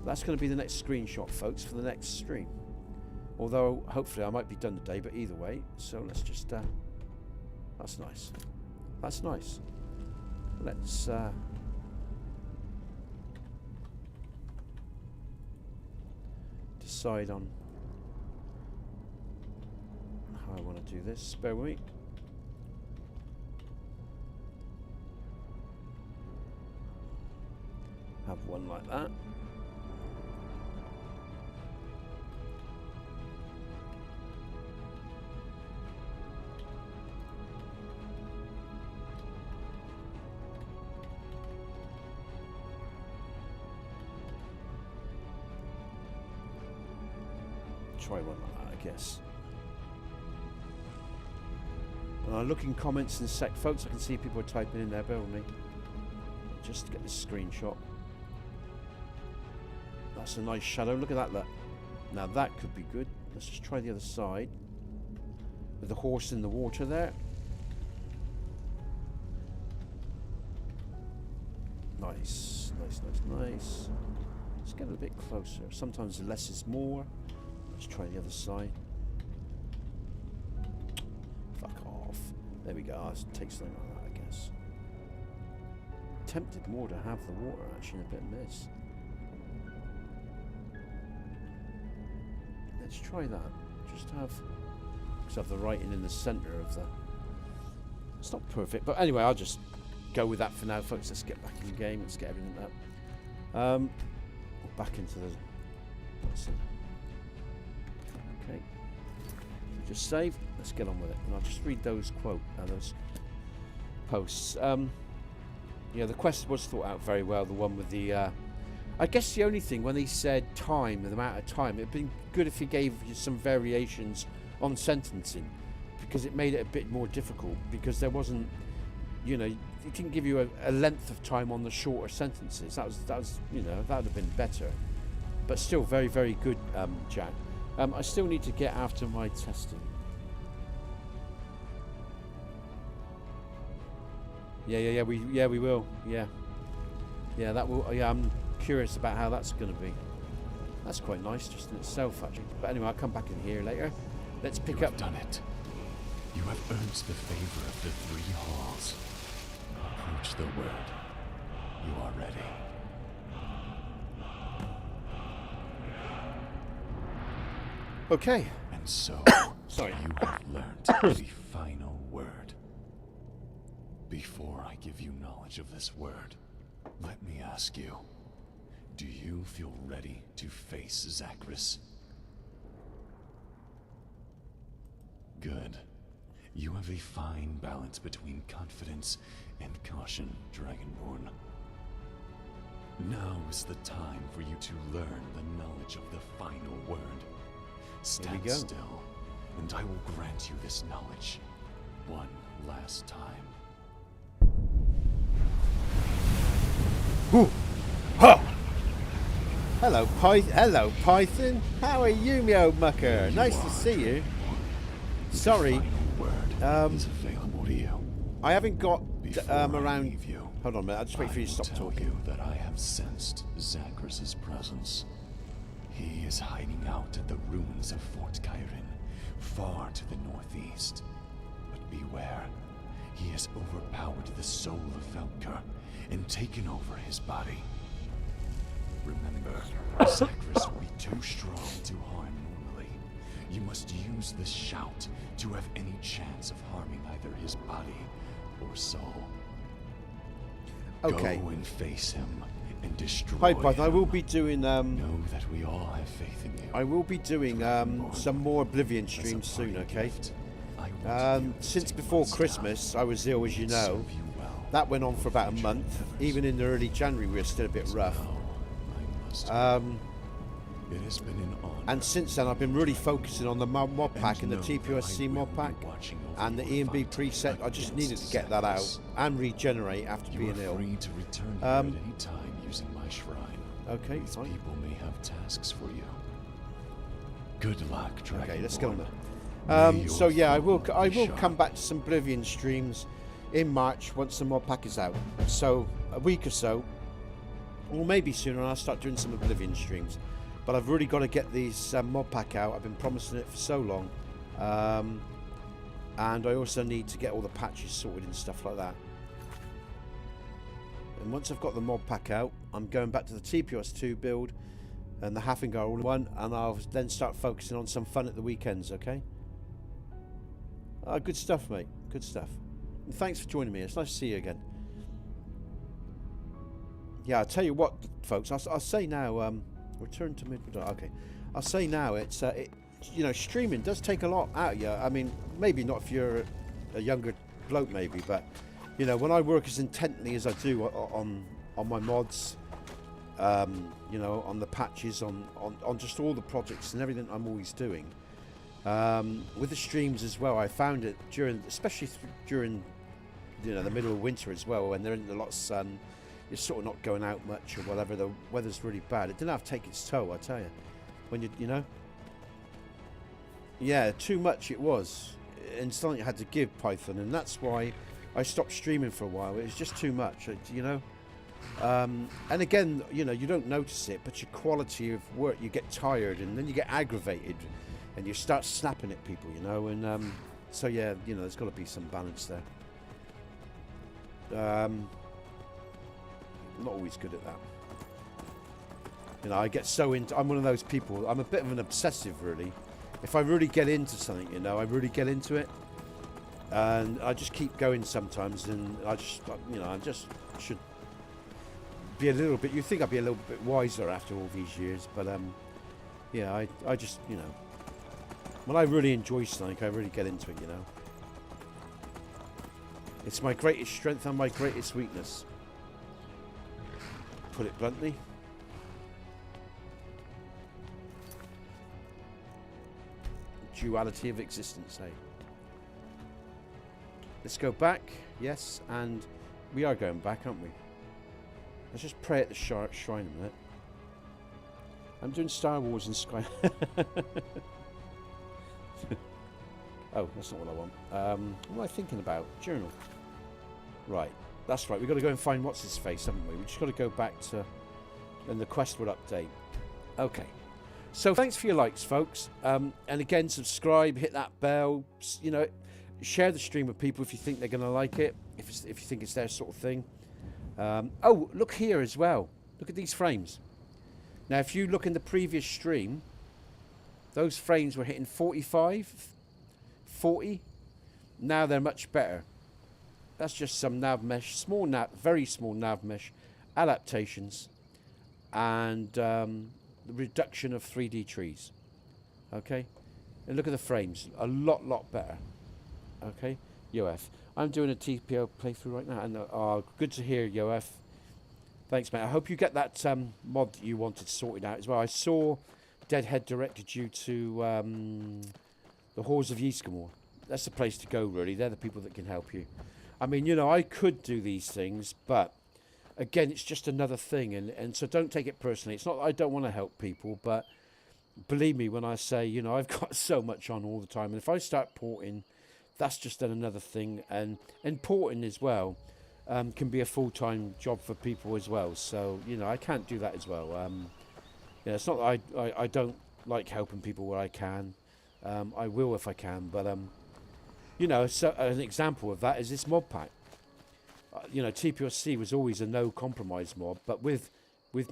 That's going to be the next screenshot, folks, for the next stream. Although, hopefully, I might be done today, but either way. So let's just... that's nice. That's nice. Let's... decide on how I want to do this. Bear with me. Have one like that. Try one like that, I guess. And I look in comments in a sec, folks. I can see people are typing in there. Bear with me. Just to get this screenshot. That's a nice shadow. Look at that. Look. Now that could be good. Let's just try the other side. With the horse in the water there. Nice. Nice, nice, nice. Let's get a bit closer. Sometimes less is more. Let's try the other side. Fuck off. There we go. Let's take something like that, I guess. Tempted more to have the water actually in a bit of mist. Let's try that. Just have the writing in the centre of the... It's not perfect, but anyway, I'll just go with that for now, folks. Let's get back in the game. Let's get everything up. Back into the... Okay. Just save. Let's get on with it. And I'll just read those those posts. Yeah, the quest was thought out very well. The one with the... I guess the only thing, when they said time, the amount of time, it'd been good if he gave you some variations on sentencing, because it made it a bit more difficult, because there wasn't, you know, it didn't give you a length of time on the shorter sentences. That was, you know, that would have been better. But still very, very good, Jack. I still need to get after my testing. Yeah, we will. Yeah, that will. Yeah, I'm curious about how that's going to be. That's quite nice, just in itself, actually. But anyway, I'll come back in here later. Let's pick up. You have done it. You have earned the favor of the 3 halls. Approach the word. You are ready. Okay. And so, Sorry. you have learned the final word. Before I give you knowledge of this word, let me ask you, do you feel ready to face Zagreus? Good. You have a fine balance between confidence and caution, Dragonborn. Now is the time for you to learn the knowledge of the final word. Stand still, and I will grant you this knowledge one last time. Ooh. Ha! Hello, Python. How are you, me old mucker? Nice to see you. Sorry, Is available to you. I haven't got Before I around. leave you, Hold on a minute. I'll just wait for you to I will stop tell talking. you that I have sensed Zagreus' presence. He is hiding out at the ruins of Fort Skyrim, far to the northeast. But beware, he has overpowered the soul of Velker and taken over his body. Remember, Zagreus will be too strong to harm normally. You must use this shout to have any chance of harming either his body or soul. Okay. Go and face him and destroy Hi, Python. I him. will be doing. Know that we all have faith in you. I will be doing some more Oblivion streams soon. Okay. Since before Christmas, I was ill, as you know. That went on for about a month. Even in the early January, we were still a bit rough. It has been an honor. And since then, I've been really focusing on the mod pack and the TPOSC mod pack and the E&B preset. I just needed to get that out and regenerate after being ill. Free to return here at any time using my shrine. Okay, These fine. people may have tasks for you. Good luck, Dragonborn. Okay, let's get on there. May So your yeah, I will foe be come back to some Oblivion streams in March once the mod pack is out. So a week or so, or maybe sooner, I'll start doing some Oblivion streams. But I've really got to get these mod pack out. I've been promising it for so long, and I also need to get all the patches sorted and stuff like that. And once I've got the mod pack out, I'm going back to the TPOS2 build and the Hafengar all-in-one, and I'll then start focusing on some fun at the weekends. Okay. Good stuff, mate. Good stuff. And thanks for joining me. It's nice to see you again. Yeah, I'll tell you what, folks. I'll say now. Return to mid. Okay, I'll say now. It's you know, streaming does take a lot out of you. I mean, maybe not if you're a younger bloke, maybe, but you know, when I work as intently as I do on my mods, you know, on the patches, on just all the projects and everything I'm always doing. With the streams as well, I found it especially during, you know, the middle of winter as well, when there isn't a lot of sun, you're sort of not going out much or whatever. The weather's really bad. It didn't have to take its toll, I tell you. When you know, yeah, too much it was, and something I had to give Python, and that's why I stopped streaming for a while. It was just too much, you know. And again, you know, you don't notice it, but your quality of work, you get tired, and then you get aggravated, and you start snapping at people, you know. And so yeah, you know, there's got to be some balance there. I'm not always good at that. You know, I get so into. I'm one of those people. I'm a bit of an obsessive, really. If I really get into something, you know, I really get into it, and I just keep going sometimes. And I just, you know, I just should be a little bit. You think I'd be a little bit wiser after all these years, but yeah, I just, you know, when I really enjoy something, I really get into it. You know, it's my greatest strength and my greatest weakness. Put it bluntly. Duality of existence, eh? Let's go back. Yes, and we are going back, aren't we? Let's just pray at the shrine a minute. I'm doing Star Wars and Sky. Oh, that's not what I want. What am I thinking about? Journal. Right. That's right, we've got to go and find what's-his-face, haven't we? We've just got to go back to... and the quest would update. Okay. So thanks for your likes, folks. And again, subscribe, hit that bell. You know, share the stream with people if you think they're going to like it. If you think it's their sort of thing. Oh, look here as well. Look at these frames. Now, if you look in the previous stream, Those frames were hitting 45, 40. Now they're much better. That's just some nav mesh, very small nav mesh adaptations, and the reduction of 3D trees. Okay, and look at the frames, a lot better. Okay, Yof, I'm doing a TPO playthrough right now, and good to hear, Yof. Thanks, mate. I hope you get that mod that you wanted sorted out as well. I saw Deadhead directed you to the Halls of Yskamor. That's the place to go, really. They're the people that can help you. I mean, you know, I could do these things, but again, it's just another thing, and so don't take it personally. It's not that I don't want to help people, but believe me when I say, you know, I've got so much on all the time, and if I start porting, that's just another thing, and porting as well can be a full-time job for people as well, so, you know, I can't do that as well. You know, it's not that I don't like helping people where I can. I will if I can, but you know, so an example of that is this mod pack. You know, TPOC was always a no compromise mod, but with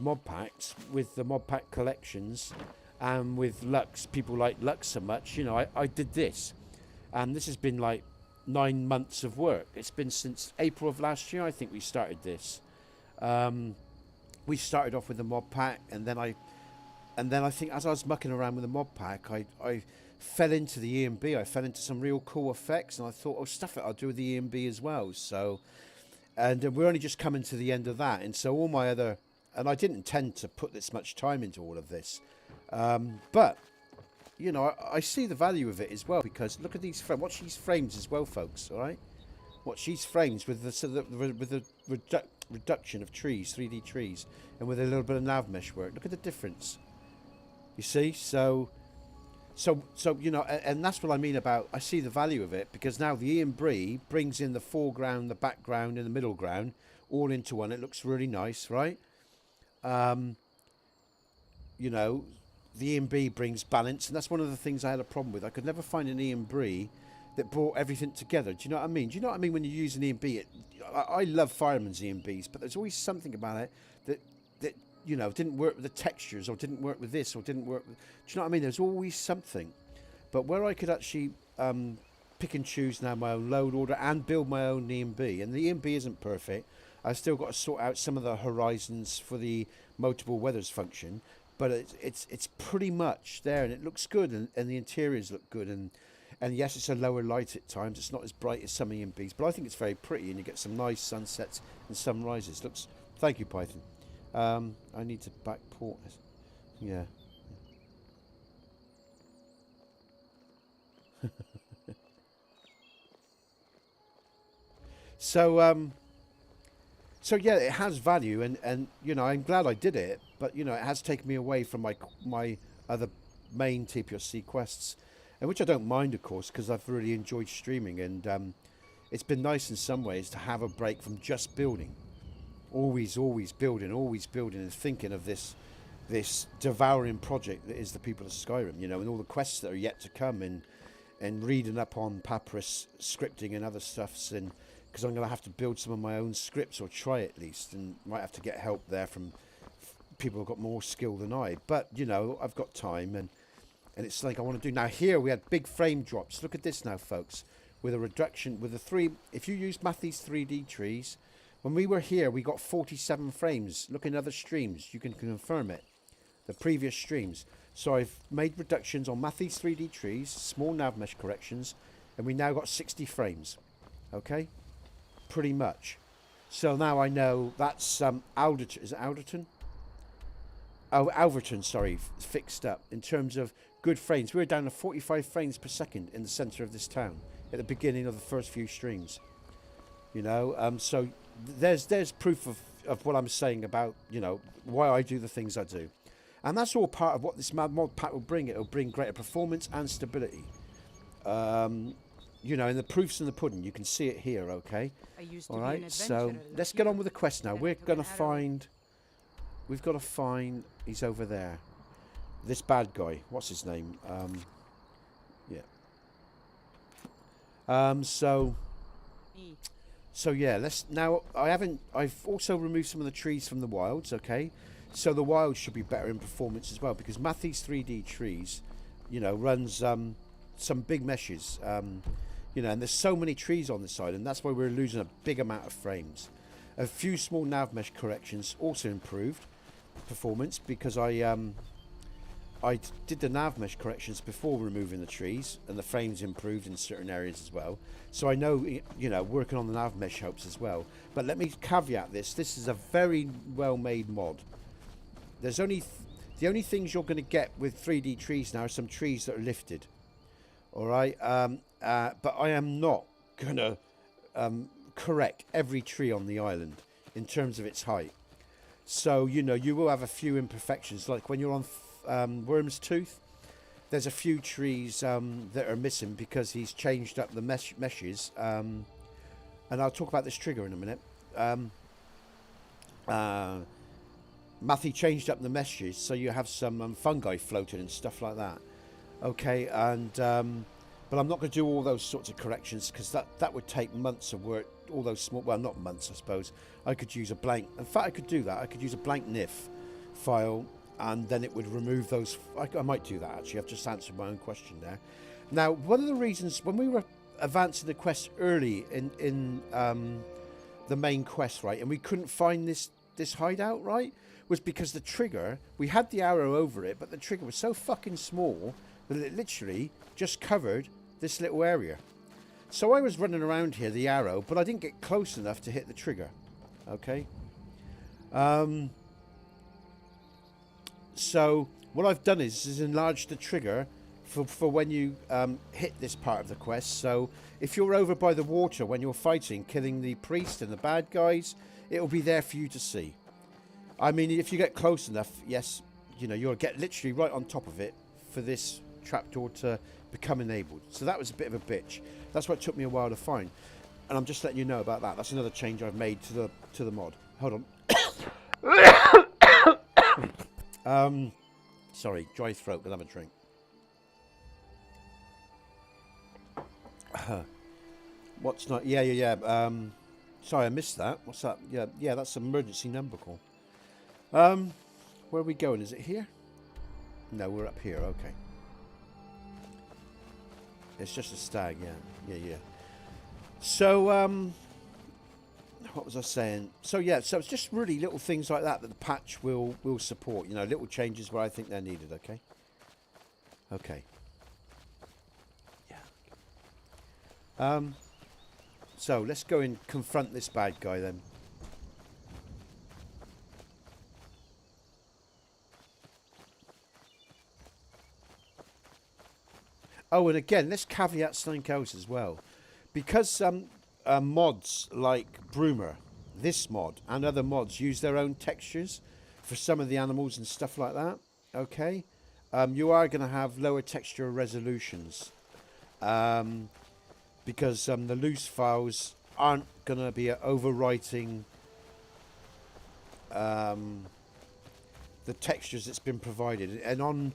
mod packs, with the mod pack collections, and with Lux, people like Lux so much, you know, I did this, and this has been like 9 months of work. It's been since April of last year, I think we started this. We started off with the mod pack, and then I think as I was mucking around with the mod pack, I fell into the E&B. I fell into some real cool effects, and I thought, oh, stuff it, I'll do the E&B as well. So, and we're only just coming to the end of that, and so all my other, and I didn't intend to put this much time into all of this, but you know, I see the value of it as well, because look at these frames. Watch these frames as well, folks. All right, watch these frames with the reduction of trees, 3D trees, and with a little bit of nav mesh work. Look at the difference. You see, so you know, and that's what I mean about I see the value of it, because now the E&B brings in the foreground, the background, and the middle ground all into one. It looks really nice, right? You know, the E&B brings balance, and that's one of the things I had a problem with. I could never find an E&B that brought everything together. Do you know what I mean? Do you know what I mean when you use an E&B? I love Fireman's E&Bs, but there's always something about it that you know, didn't work with the textures, or didn't work with this, or didn't work with... Do you know what I mean? There's always something. But where I could actually pick and choose now my own load order and build my own E&B, and the E&B isn't perfect. I've still got to sort out some of the horizons for the multiple weathers function, but it's pretty much there, and it looks good, and the interiors look good, and yes, it's a lower light at times. It's not as bright as some E&Bs, but I think it's very pretty, and you get some nice sunsets and sunrises. Looks... Thank you, Python. I need to backport this. Yeah. So yeah, it has value, and you know, I'm glad I did it, but you know, it has taken me away from my other main TPOC quests, and which I don't mind, of course, because I've really enjoyed streaming, and it's been nice in some ways to have a break from just building. Always building, and thinking of this devouring project that is the People of Skyrim, you know, and all the quests that are yet to come, and reading up on Papyrus scripting and other stuffs, and because I'm going to have to build some of my own scripts, or try at least, and might have to get help there from people who've got more skill than I, but you know, I've got time, and it's like I want to do. Now here we had big frame drops. Look at this now, folks, with a reduction, with the three, if you use Matthys 3D trees, when we were here, we got 47 frames. Look in other streams. You can confirm it. The previous streams. So I've made reductions on Matthys 3D trees, small nav mesh corrections, and we now got 60 frames. Okay? Pretty much. So now I know that's Alderton. Is it Alderton? Oh, Alverton, sorry. Fixed up in terms of good frames. We were down to 45 frames per second in the centre of this town at the beginning of the first few streams. You know, so... There's proof of what I'm saying about, you know, why I do the things I do. And that's all part of what this mod pack will bring. It'll bring greater performance and stability. You know, and the proof's in the pudding. You can see it here, okay? All right, so let's get on with the quest now. We're going to find... We've got to find... He's over there. This bad guy. What's his name? Yeah. So yeah, let's now. I've also removed some of the trees from the wilds. Okay, so the wilds should be better in performance as well, because Matthys 3D trees you know, runs some big meshes. You know, and there's so many trees on this island. That's why we're losing a big amount of frames. A few small nav mesh corrections also improved performance because I did the nav mesh corrections before removing the trees, and the frames improved in certain areas as well. So I know, you know, working on the nav mesh helps as well. But let me caveat this: this is a very well-made mod. There's only the only things you're going to get with 3D trees now are some trees that are lifted. All right, but I am not going to correct every tree on the island in terms of its height. So, you know, you will have a few imperfections, like when you're on Worm's Tooth. There's a few trees that are missing because he's changed up the meshes. And I'll talk about this trigger in a minute. Matthew changed up the meshes, so you have some fungi floating and stuff like that. Okay, and but I'm not going to do all those sorts of corrections because that would take months of work. All those small, well, not months, I suppose. I could use a blank. In fact, I could do that. I could use a blank NIF file, and then it would remove those. I might do that actually. I've just answered my own question there. Now, one of the reasons when we were advancing the quest early in the main quest, right, and we couldn't find this hideout, right, was because the trigger, we had the arrow over it, but the trigger was so fucking small that it literally just covered this little area. So I was running around here, the arrow, but I didn't get close enough to hit the trigger. Okay. So what I've done is enlarged the trigger for when you hit this part of the quest. So if you're over by the water when you're fighting, killing the priest and the bad guys, it'll be there for you to see. I mean, if you get close enough, yes, you know, you'll get literally right on top of it for this trapdoor to become enabled. So that was a bit of a bitch. That's what took me a while to find, and I'm just letting you know about that. That's another change I've made to the mod. Hold on. Sorry, dry throat. We'll have a drink. What's not? Yeah. Sorry, I missed that. What's that? Yeah. That's an emergency number call. Where are we going? Is it here? No, we're up here. Okay. It's just a stag, yeah. So, what was I saying? So yeah, so it's just really little things like that the patch will support. You know, little changes where I think they're needed. Okay. Okay. Yeah. So let's go and confront this bad guy then. Oh, and again, let's caveat something else as well. Because mods like Broomer, this mod, and other mods use their own textures for some of the animals and stuff like that, okay? You are going to have lower texture resolutions. Because the loose files aren't going to be overwriting the textures that's been provided. And on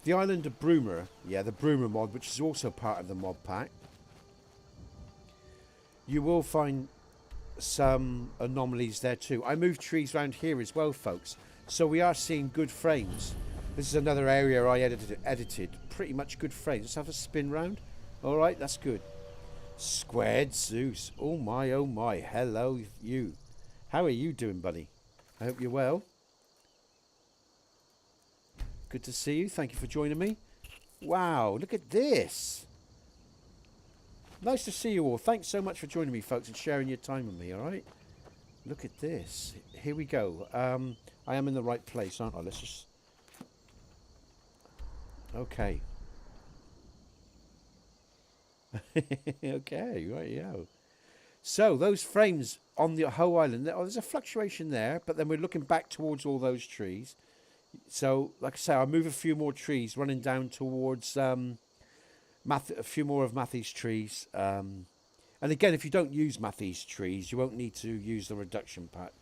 the island of Broomer, yeah, the Broomer mod, which is also part of the mod pack, you will find some anomalies there too. I moved trees around here as well, folks, so we are seeing good frames. This is another area I edited. Pretty much good frames. Let's have a spin round. All right, that's good. Squared Zeus. Oh my, oh my. Hello, you. How are you doing, buddy? I hope you're well. Good to see you. Thank you for joining me. Wow, look at this. Nice to see you all. Thanks so much for joining me, folks, and sharing your time with me, all right? Look at this. Here we go. I am in the right place, aren't I? Let's just... Okay. Okay, right, yeah. So, those frames on the whole island, there's a fluctuation there, but then we're looking back towards all those trees. So, like I say, I'll move a few more trees running down towards a few more of Matthew's trees. And again, if you don't use Matthew's trees, you won't need to use the reduction pack,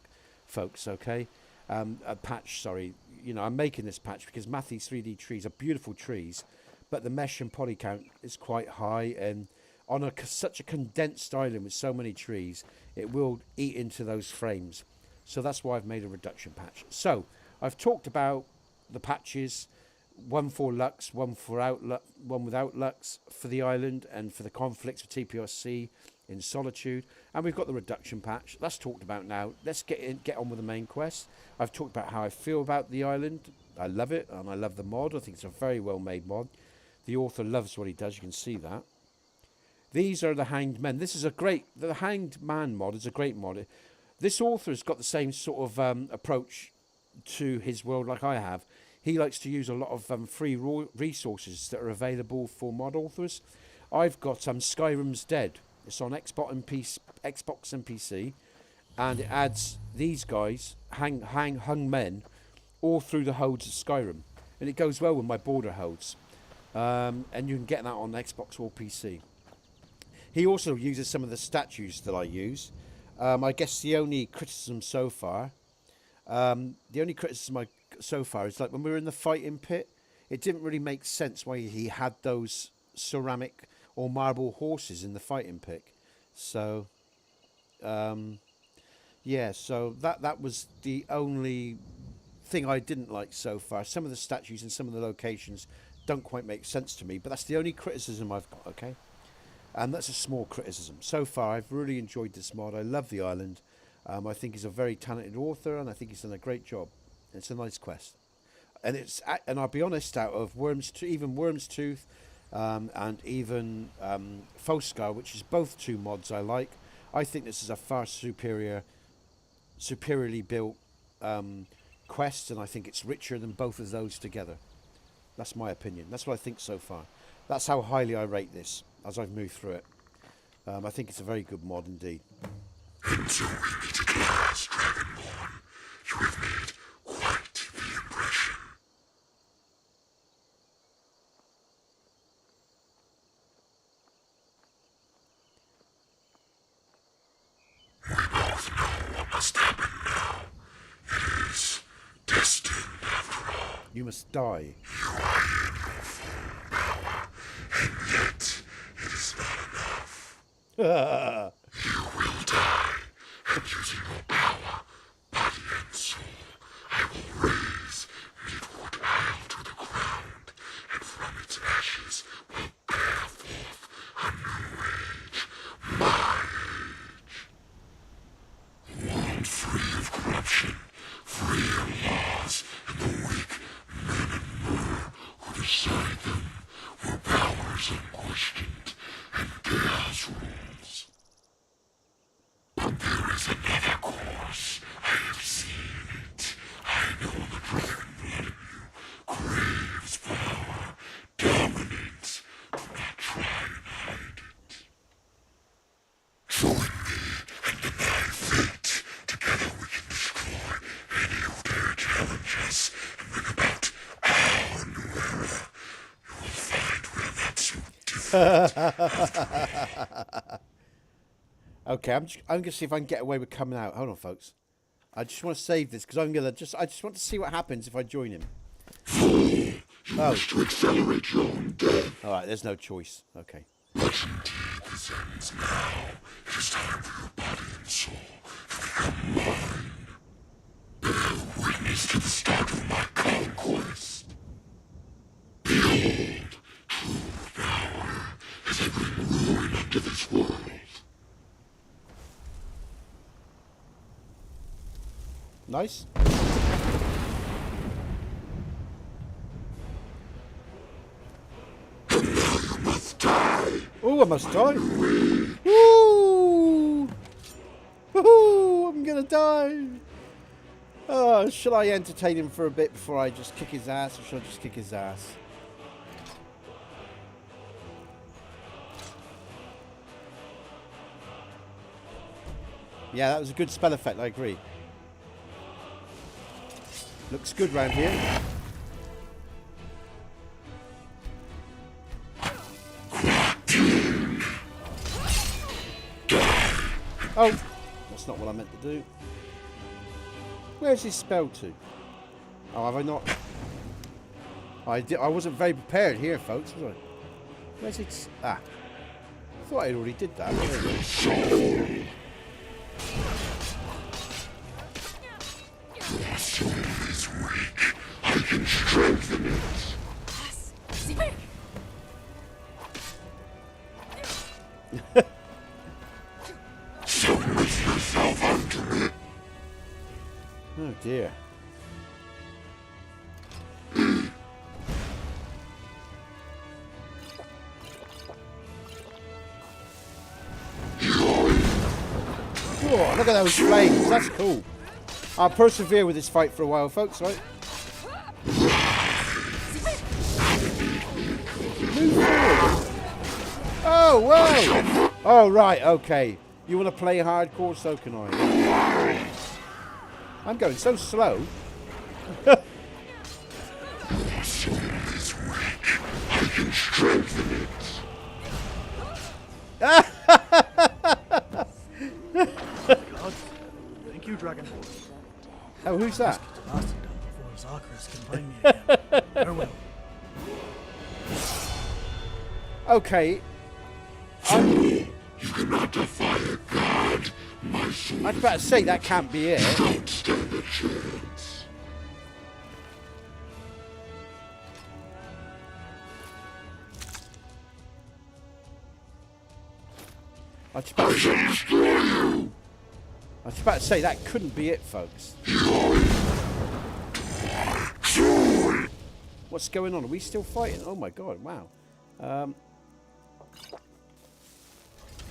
folks, okay? A patch, sorry. You know, I'm making this patch because Matthew's 3D trees are beautiful trees, but the mesh and poly count is quite high, and on such a condensed island with so many trees, it will eat into those frames. So that's why I've made a reduction patch. So I've talked about the patches, one for Lux, one without Lux for the island and for the conflicts with Tposc in Solitude. And we've got the reduction patch. That's talked about now. Let's get on with the main quest. I've talked about how I feel about the island. I love it, and I love the mod. I think it's a very well made mod. The author loves what he does. You can see that. These are the Hanged Men. This is the Hanged Man mod is a great mod. This author has got the same sort of approach to his world like I have. He likes to use a lot of free resources that are available for mod authors. I've got Skyrim's Dead. It's on Xbox and PC, and it adds these guys, hung men, all through the holds of Skyrim, and it goes well with my border holds. And you can get that on Xbox or PC. He also uses some of the statues that I use. I guess the only criticism so far, so far is like when we were in the fighting pit, it didn't really make sense why he had those ceramic or marble horses in the fighting pit. So, yeah, so that was the only thing I didn't like so far. Some of the statues and some of the locations don't quite make sense to me, but that's the only criticism I've got, okay? And that's a small criticism. So far, I've really enjoyed this mod. I love the island. I think he's a very talented author, and I think he's done a great job. It's a nice quest. And I'll be honest, out of Worm's Tooth, and even Tposc, which is both two mods I like, I think this is a far superiorly built quest, and I think it's richer than both of those together. That's my opinion. That's what I think so far. That's how highly I rate this as I've moved through it. I think it's a very good mod indeed. And so we meet at last, Dragonborn. You have made quite the impression. We both know what must happen now. It is destined after all. You must die. You are in your full power, and yet it is not enough. You will die, and using your power, body and soul, I will raise Midwood Isle to the ground, and from its ashes will bear forth a new age, my age. World free of corruption, free of laws, and the weak men and more who decide them, where power is unquestioned, and chaos rules. But there is another course. I have seen it. I know the dragon blood in you craves power, dominance. Do not try and hide it. Join me and deny fate. Together we can destroy any who dare challenge us and bring about our new era. You will find we are not so different. Okay, I'm gonna see if I can get away with coming out. Hold on, folks. I just want to save this because I just want to see what happens if I join him. You wish to accelerate your own death. All right, there's no choice. Okay. But indeed, this ends now. It is time for your body and soul to become mine. Bear witness to the start of my conquest. Behold, true power as I bring ruin unto this world. Nice. And now you must die. Oh, I must die. Woo! Woohoo! I'm gonna die. Oh, shall I entertain him for a bit before I just kick his ass, or should I just kick his ass? Yeah, that was a good spell effect, I agree. Looks good round here. Oh, that's not what I meant to do. Where's his spell to? Oh, have I not? I wasn't very prepared here, folks, was I? Where's it? Ah. I thought I already did that. Your soul is weak. I can strengthen it. Oh dear. Oh, look at those flames. That's cool. I'll persevere with this fight for a while, folks, right? Move forward. Oh, whoa! Oh, right, okay. You want to play hardcore, so can I. I'm going so slow. The soul is weak. I can strengthen it. Thank you, Dragonborn. Oh, who's that? Before Zachris can bring me again. Farewell. Okay. You cannot defy a god. My soul. I was about to say that can't be it. Don't stand a chance. I was about to say, I was about to say that couldn't be it, folks. What's going on? Are we still fighting? Oh my god! Wow.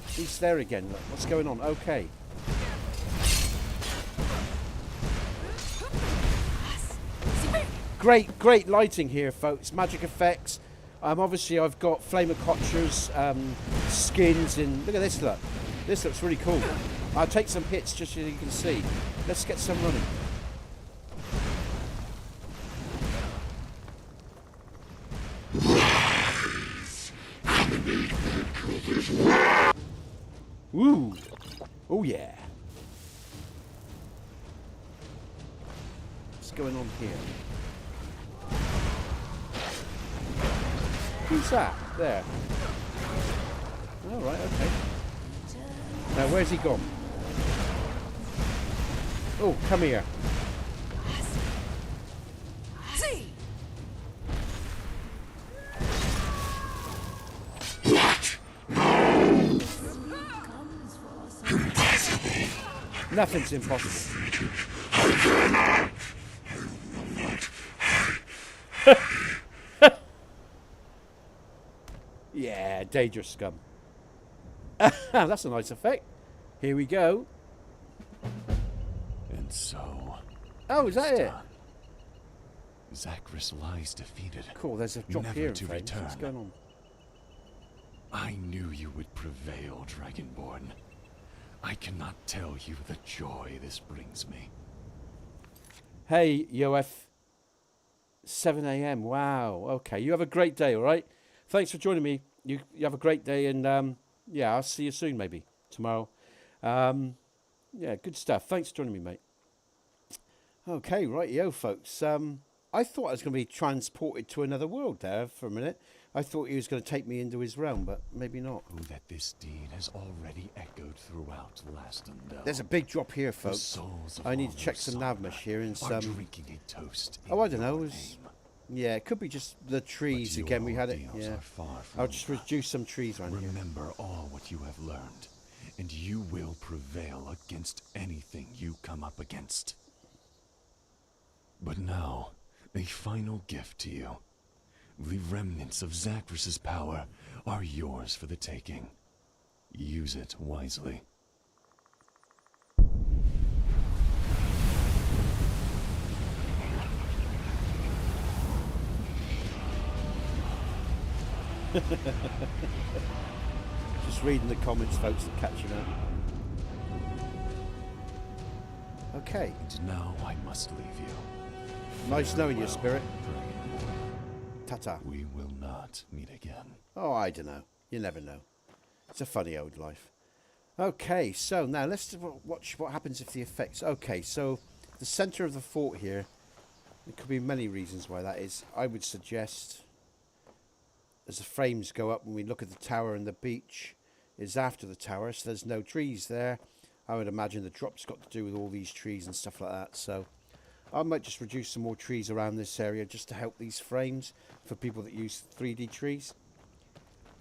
He's there again. Look. What's going on? Okay. Great lighting here, folks. Magic effects. Obviously, I've got Flamacotcher's skins and look at this. Look, this looks really cool. I'll take some hits just so you can see. Let's get some running. Woo! Oh yeah. What's going on here? Who's that? There. All right. Okay. Now where's he gone? Oh, come here. Nothing's impossible. Yeah, dangerous scum. That's a nice effect. Here we go. And so... Oh, is that it? Zachris lies defeated. Cool, there's a drop never here in to frames. return. What's going on? I knew you would prevail, Dragonborn. I cannot tell you the joy this brings me. Hey, Yoef. 7 a.m. Wow. Okay, you have a great day, all right? Thanks for joining me. You have a great day, and yeah, I'll see you soon, maybe tomorrow. Yeah, good stuff. Thanks for joining me, mate. Okay, right, folks. I thought I was going to be transported to another world there for a minute. I thought he was going to take me into his realm, but maybe not. Oh, that this deed has already echoed throughout Lastendel. There's a big drop here, folks. I need to check some navmesh here and some... drinking a toast. Oh, I don't know. Yeah, it could be just the trees again. We had it. Yeah. I'll just reduce some trees around here. Remember all what you have learned, and you will prevail against anything you come up against. But now, a final gift to you. The remnants of Zachris's power are yours for the taking. Use it wisely. Just reading the comments, folks, and catching up. Okay. And now I must leave you. Nice knowing you, Spirit. Ta-ta. We will not meet again. Oh, I don't know. You never know. It's a funny old life. Okay, so now let's watch what happens if the effects... Okay, so the centre of the fort here, there could be many reasons why that is. I would suggest, as the frames go up when we look at the tower and the beach, is after the tower, so there's no trees there. I would imagine the drop's got to do with all these trees and stuff like that, so... I might just reduce some more trees around this area just to help these frames for people that use 3D trees.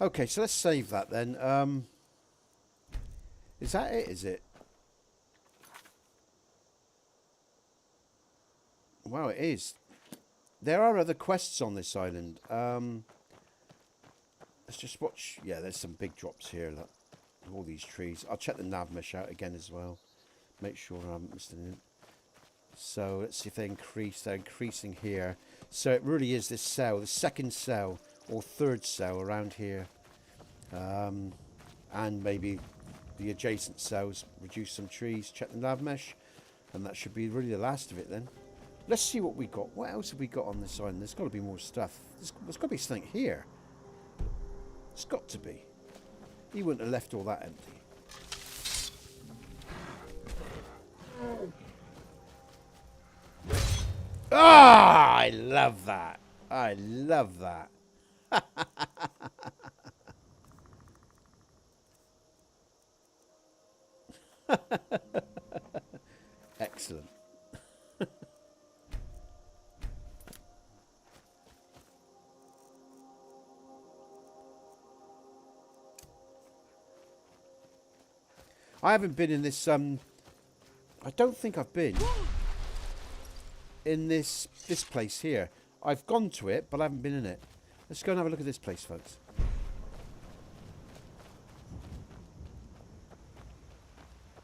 Okay, so let's save that then. Is that it, is it? Wow, it is. There are other quests on this island. Let's just watch. Yeah, there's some big drops here. Look. All these trees. I'll check the nav mesh out again as well. Make sure I'm missing it. So let's see if they increase. They're increasing here. So it really is this cell, the second cell or third cell around here. And maybe the adjacent cells. Reduce some trees. Check the nav mesh. And that should be really the last of it then. Let's see what we got. What else have we got on this island? There's got to be more stuff. There's got to be something here. It's got to be. He wouldn't have left all that empty. Ah, I love that. I love that. Excellent. I haven't been in this, I don't think I've been in this place here. I've gone to it, but I haven't been in it. Let's go and have a look at this place, folks.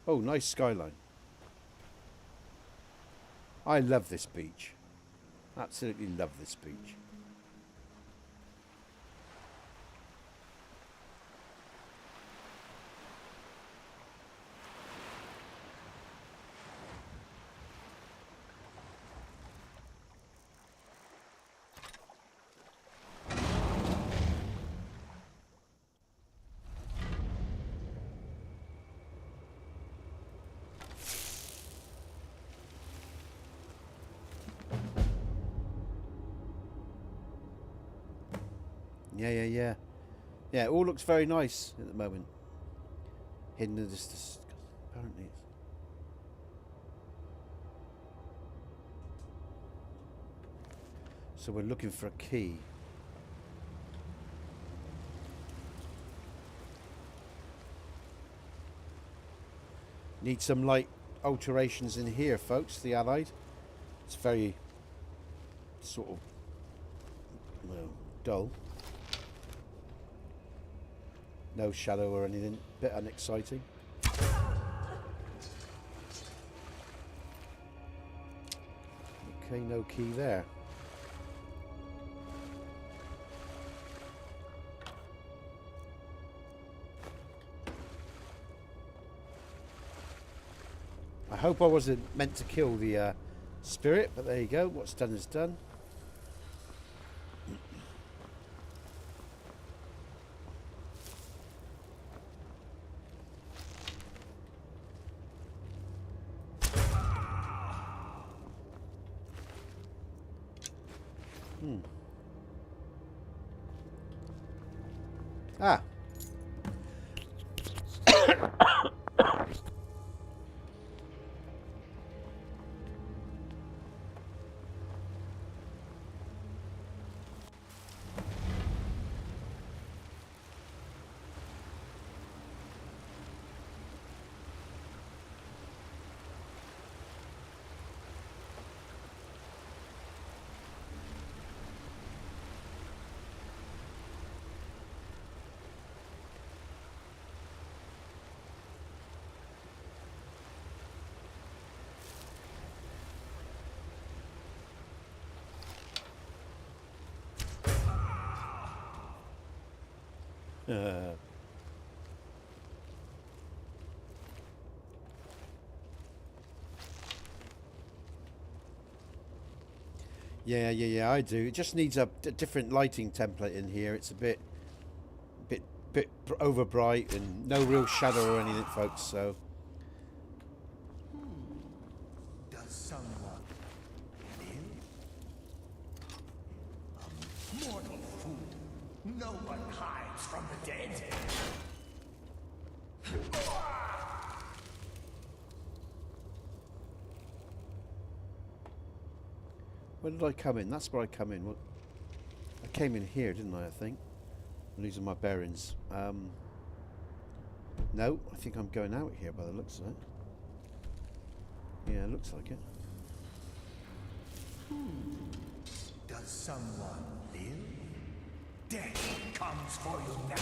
Oh, nice skyline. I love this beach. Absolutely love this beach. Yeah. Yeah, it all looks very nice at the moment. Hidden in this apparently. So we're looking for a key. Need some light alterations in here, folks, the Allied. It's very sort of, well, dull. No shadow or anything. Bit unexciting. Okay, no key there. I hope I wasn't meant to kill the spirit, but there you go. What's done is done. Ah. Yeah, I do. It just needs a different lighting template in here. It's a bit over bright and no real shadow or anything, folks, so. Does someone live? A mortal fool. No one hides from the dead. Where did I come in? That's where I come in. What? I came in here, didn't I think? I'm losing my bearings. No, I think I'm going out here by the looks of it. Yeah, it looks like it. Does someone live? Death comes for you now.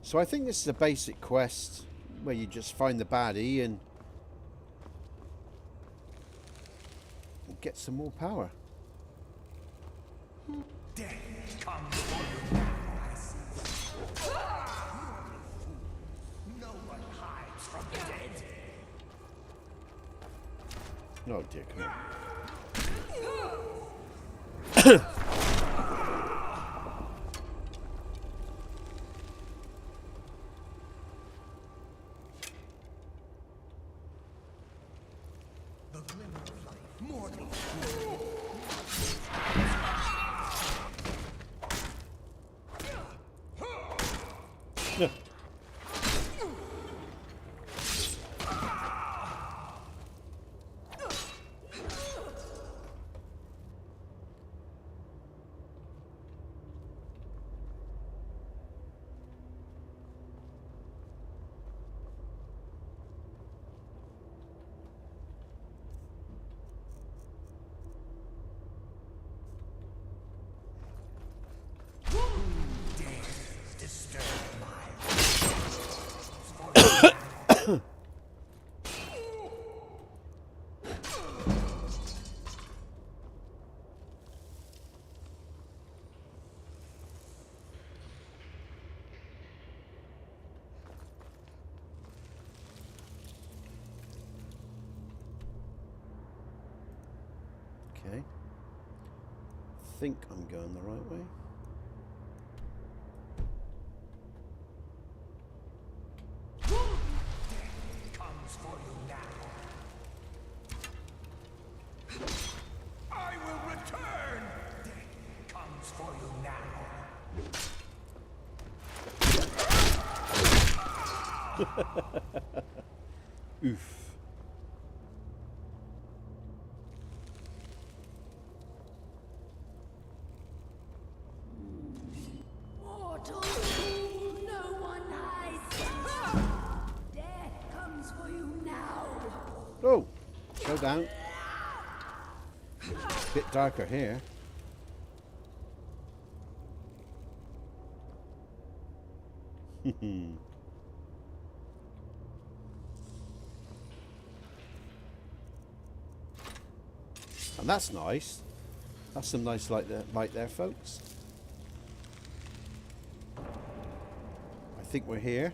So I think this is a basic quest where you just find the baddie and get some more power. Death comes for you now. I see. No one hides from the dead. Oh dear, come on. The glimmer of life, mortal. Okay. Think I'm going the right way. Comes for you now. I will return. Death comes for you now. Oof. Mortal, no one hides. Death comes for you now. Oh, go down. Bit darker here. And that's nice. That's some nice light there, folks. I think we're here.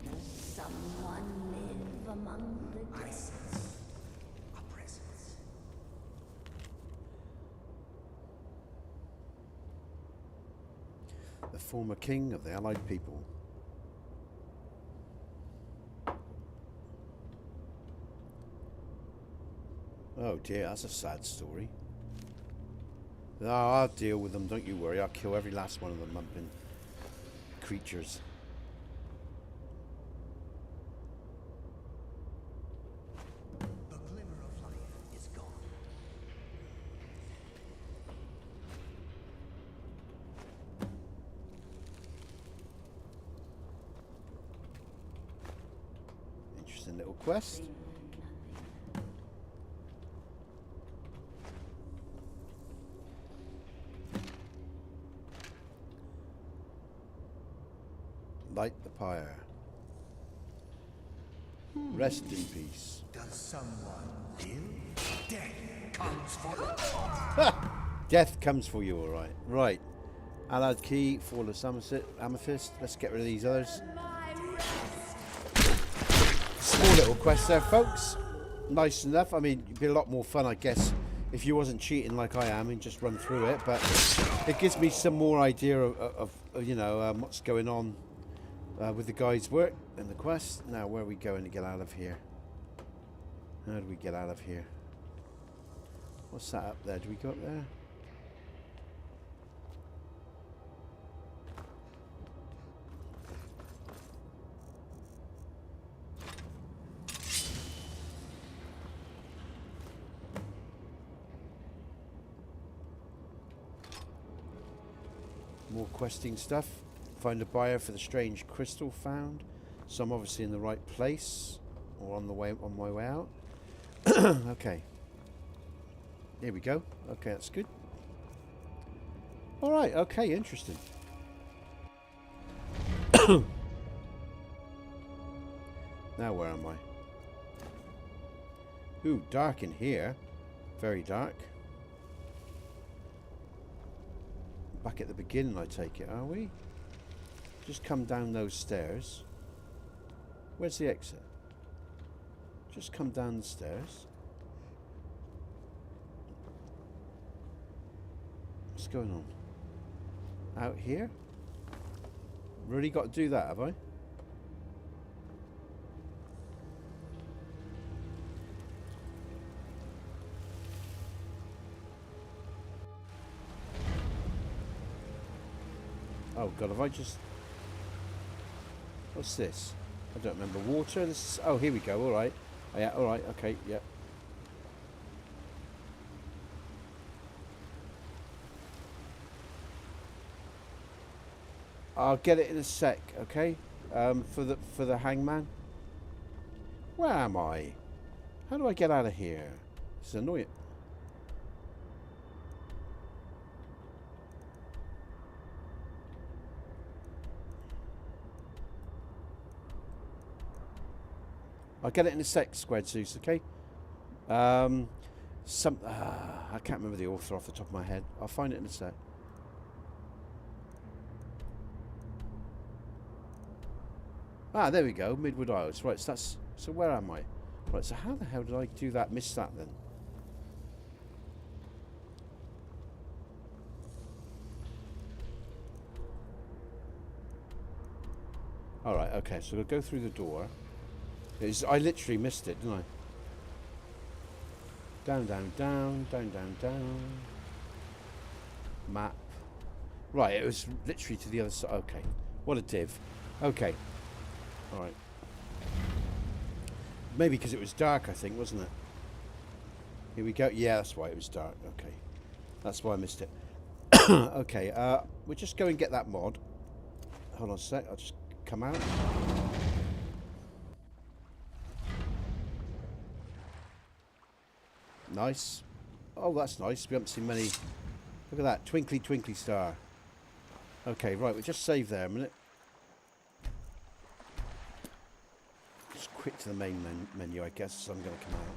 Does someone live among the dead? I sense a presence. The former king of the Allied people. Oh dear, that's a sad story. No, I'll deal with them, don't you worry. I'll kill every last one of them mumping creatures. The glimmer of life is gone. Interesting little quest. Light the pyre. Rest in peace. Does someone live? Death comes for you. Death comes for you, alright. Right. Allied key, flawless amethyst. Let's get rid of these others. Small little quest there, folks. Nice enough. I mean, it'd be a lot more fun, I guess, if you wasn't cheating like I am and just run through it. But it gives me some more idea of you know, what's going on with the guy's work and the quest. Now, where are we going to get out of here? How do we get out of here? What's that up there? Do we go up there? More questing stuff. Find a buyer for the strange crystal found. So I'm obviously in the right place. Or on my way out. Okay. Here we go. Okay, that's good. Alright, okay, interesting. Now where am I? Ooh, dark in here. Very dark. Back at the beginning, I take it, are we? Just come down those stairs. Where's the exit? Just come down the stairs. What's going on? Out here? Really got to do that, have I? Oh god, have I just... What's this? I don't remember. Water? This is... Oh, here we go, alright. Oh, yeah, alright, okay, yeah. I'll get it in a sec, okay? For the hangman. Where am I? How do I get out of here? This is annoying. I'll get it in a sec, Squared Zeus, okay? I can't remember the author off the top of my head. I'll find it in a sec. Ah, there we go. Midwood Isles. Right, so that's... So where am I? Right, so how the hell did I do that? Miss that then? Alright, okay. So we'll go through the door. I literally missed it, didn't I? Down, down, down, down, down, down. Map. Right, it was literally to the other side. Okay. What a div. Okay. Alright. Maybe because it was dark, I think, wasn't it? Here we go. Yeah, that's why it was dark. Okay. That's why I missed it. Okay, we'll just go and get that mod. Hold on a sec. I'll just come out. Nice. Oh, that's nice. We haven't seen many. Look at that. Twinkly, twinkly star. Okay, right. We'll just save there a minute. Just quick to the main menu, I guess, so I'm going to come out.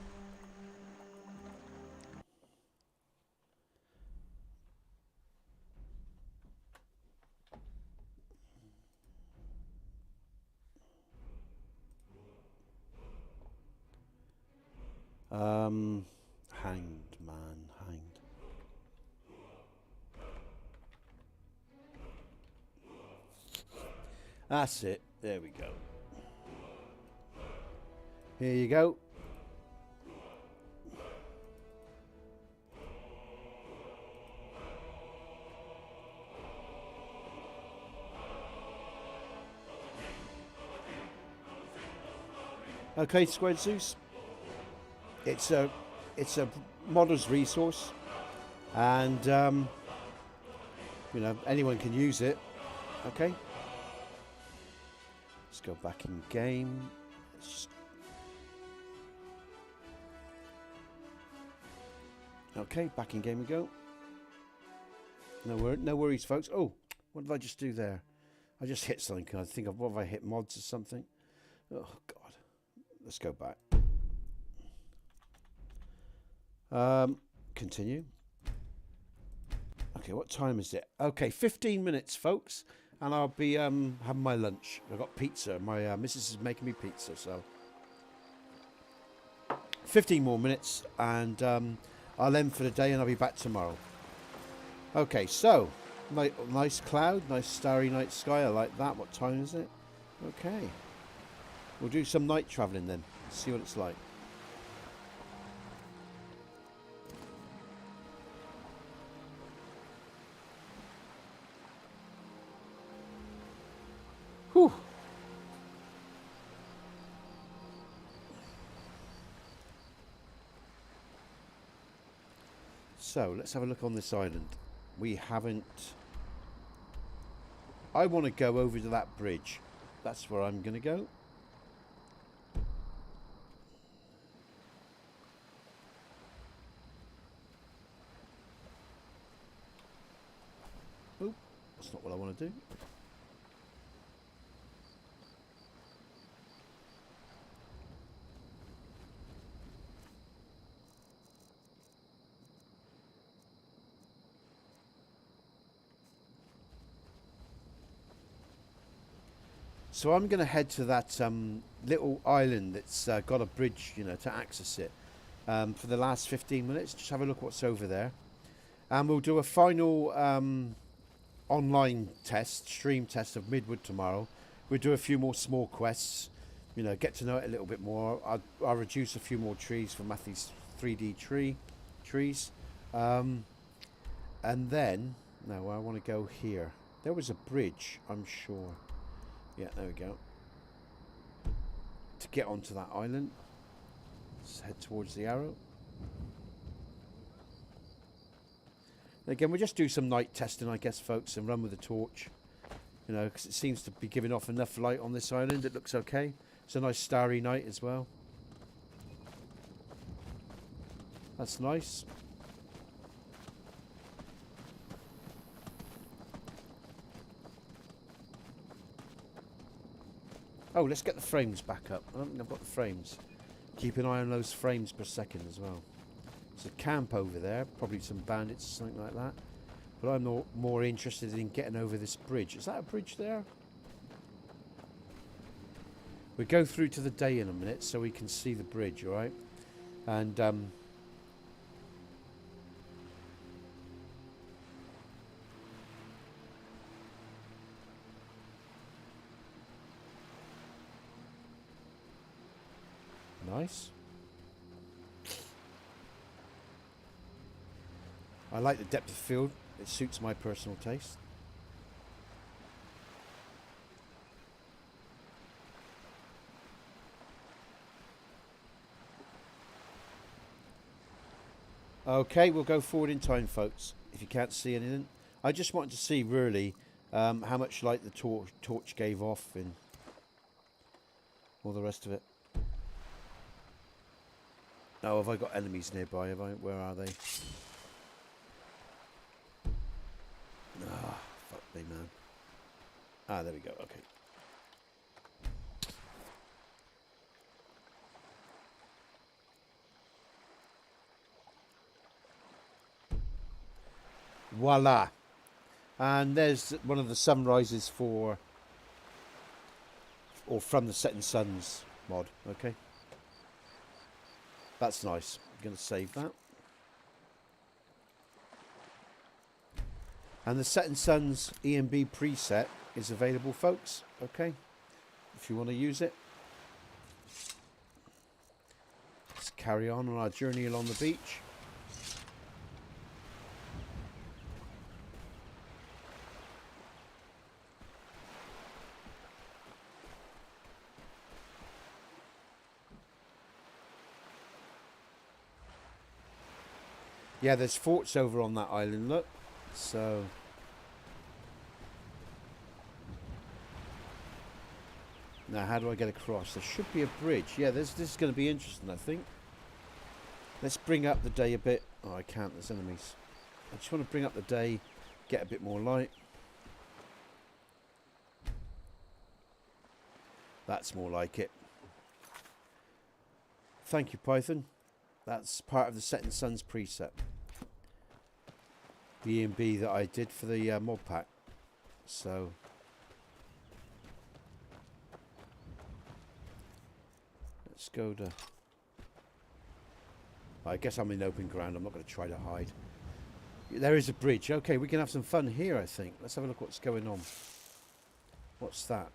Hanged, man, hanged. That's it. There we go. Here you go. Okay, Squared Zeus. It's a modder's resource, and you know, anyone can use it. Okay, let's go back in game. Okay, back in game we go. No worries, folks. Oh, what did I just do there? I just hit something. I think what have I hit? Mods or something? Oh God. Let's go back. Continue. Okay, what time is it? Okay, 15 minutes, folks, and I'll be having my lunch. I've got pizza. My missus is making me pizza, so 15 more minutes, and I'll end for the day, and I'll be back tomorrow. Okay, so nice cloud, nice starry night sky. I like that. What time is it? Okay, we'll do some night traveling then. See what it's like. Whew. So let's have a look on this island. We haven't I want to go over to that bridge. That's where I'm going to go. Oh, that's not what I want to do. So I'm going to head to that little island that's got a bridge, you know, to access it for the last 15 minutes. Just have a look what's over there. And we'll do a final online test, stream test of Midwood tomorrow. We'll do a few more small quests, you know, get to know it a little bit more. I'll reduce a few more trees for Matthew's 3D trees. And then, now I want to go here. There was a bridge, I'm sure. Yeah, there we go. To get onto that island, let's head towards the arrow. And again, we'll just do some night testing, I guess, folks, and run with the torch. You know, because it seems to be giving off enough light on this island. It looks okay. It's a nice starry night as well. That's nice. Oh, let's get the frames back up. I don't think I've got the frames. Keep an eye on those frames per second as well. There's a camp over there. Probably some bandits or something like that. But I'm more interested in getting over this bridge. Is that a bridge there? We'll go through to the day in a minute so we can see the bridge, alright? And, nice. I like the depth of field. It suits my personal taste. Okay, we'll go forward in time, folks. If you can't see anything, I just wanted to see really how much light the torch gave off and all the rest of it. Oh, have I got enemies nearby? Have I? Where are they? Ah, fuck me, man. Ah, there we go. Okay. Voila. And there's one of the sunrises for, or from the Setting Suns mod. Okay. That's nice. I'm going to save that. And the Setting Suns EMB preset is available, folks. Okay. If you want to use it. Let's carry on our journey along the beach. Yeah, there's forts over on that island, look. So now how do I get across? There should be a bridge. Yeah, this is going to be interesting, I think. Let's bring up the day a bit. Oh, I can't, there's enemies. I just want to bring up the day, get a bit more light. That's more like it. Thank you, Python. That's part of the Setting Suns preset. The EMB that I did for the mod pack. So let's go to... I guess I'm in open ground. I'm not going to try to hide. There is a bridge. Okay, we can have some fun here, I think. Let's have a look what's going on. What's that?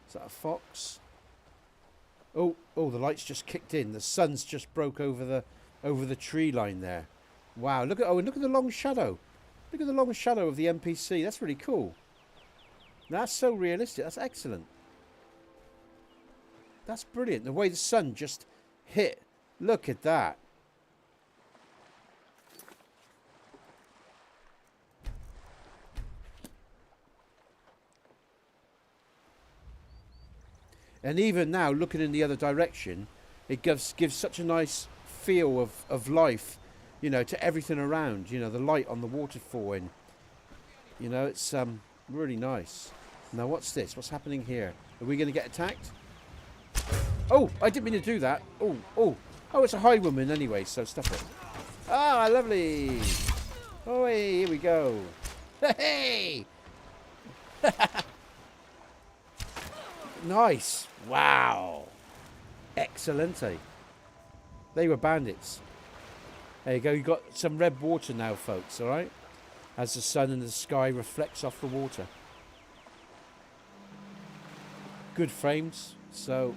Is that a fox? Oh, the lights just kicked in. The sun's just broke over the tree line there. Wow, look at the long shadow. Look at the long shadow of the NPC. That's really cool. That's so realistic. That's excellent. That's brilliant. The way the sun just hit. Look at that. And even now, looking in the other direction, it gives such a nice feel of life, you know, to everything around. You know, the light on the waterfall, and you know, it's really nice. Now, what's this? What's happening here? Are we going to get attacked? Oh, I didn't mean to do that. Oh, it's a highwayman anyway, so stuff it. Ah, lovely. Oh, hey, here we go. Hey! Nice. Wow. Excellente. They were bandits. There you go. You got some red water now, folks, all right? As the sun in the sky reflects off the water. Good frames. So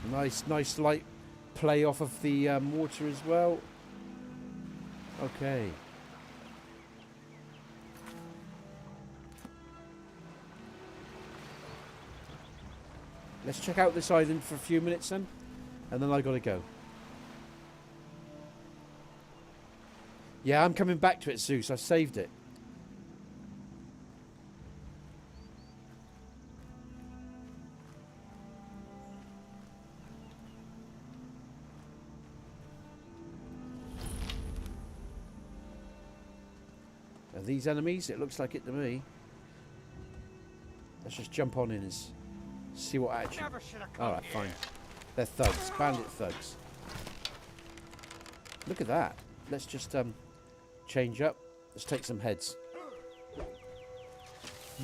nice light play off of the water as well. Okay. Let's check out this island for a few minutes then, and then I gotta go. Yeah, I'm coming back to it, Zeus. I saved it. Are these enemies? It looks like it to me. Let's just jump on in and see what action. Alright, fine. They're thugs. Bandit thugs. Look at that. Let's just change up. Let's take some heads.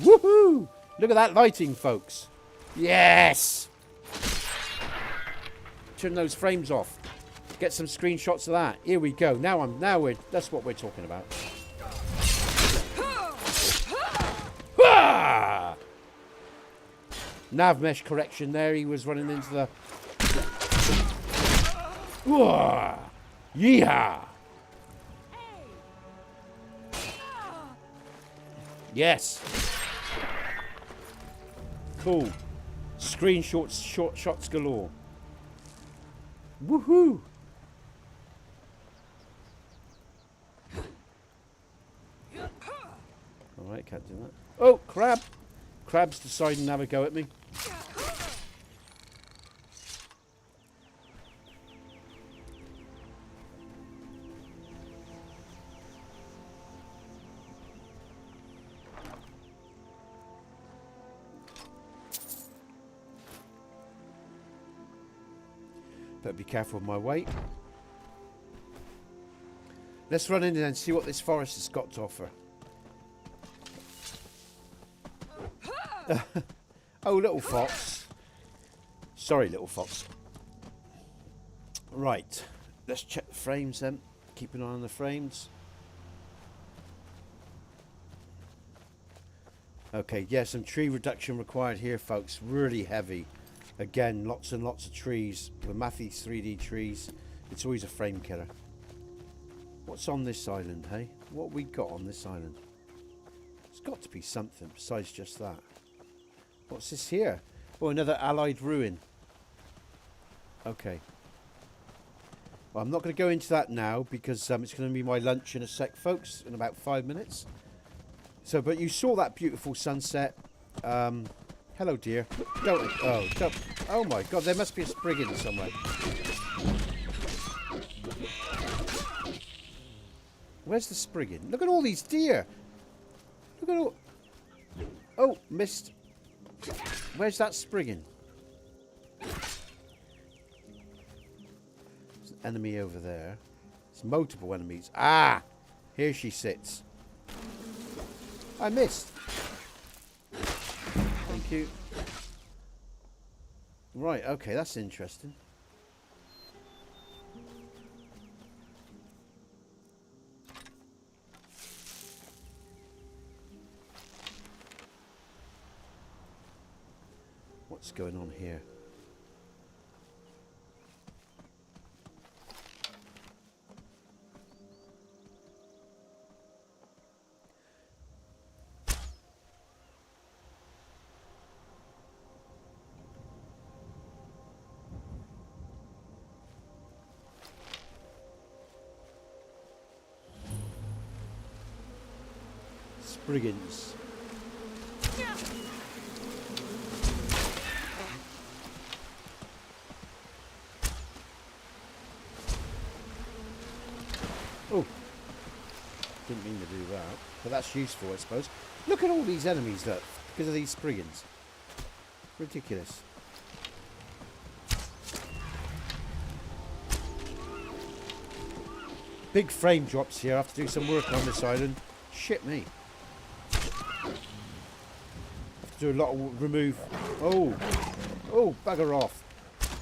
Woohoo! Look at that lighting, folks. Yes! Turn those frames off. Get some screenshots of that. Here we go. That's what we're talking about. Nav mesh correction there. He was running into the... Yeehaw! Yes! Cool. Screenshots, short shots galore. Woohoo! Alright, can't do that. Oh, crab! Crab's deciding to have a go at me. Better be careful of my weight. Let's run in and see what this forest has got to offer. Oh, little fox. Sorry, little fox. Right. Let's check the frames then. Keep an eye on the frames. Okay, yeah, some tree reduction required here, folks. Really heavy. Again, lots and lots of trees. The Matthys 3D trees. It's always a frame killer. What's on this island, hey? What have we got on this island? There's got to be something besides just that. What's this here? Oh, another allied ruin. Okay. Well, I'm not going to go into that now because it's going to be my lunch in a sec, folks, in about 5 minutes. So, but you saw that beautiful sunset. Hello, dear. Don't. Oh my God, there must be a Spriggan somewhere. Where's the Spriggan? Look at all these deer. Look at all... Oh, missed. Where's that Spriggan? There's an enemy over there. There's multiple enemies. Ah! Here she sits. I missed. Thank you. Right, okay, that's interesting. What's going on here? Spriggans. Oh, didn't mean to do that, but that's useful, I suppose. Look at all these enemies, look, because of these spriggans. Ridiculous. Big frame drops here. I have to do some work on this island. Shit me. Have to do a lot of remove. Oh. Oh, bugger off.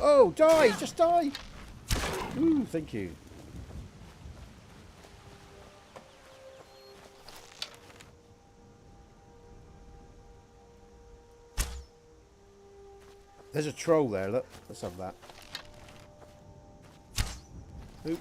Oh, die. Just die. Ooh, thank you. There's a troll there, look. Let's have that. Oop.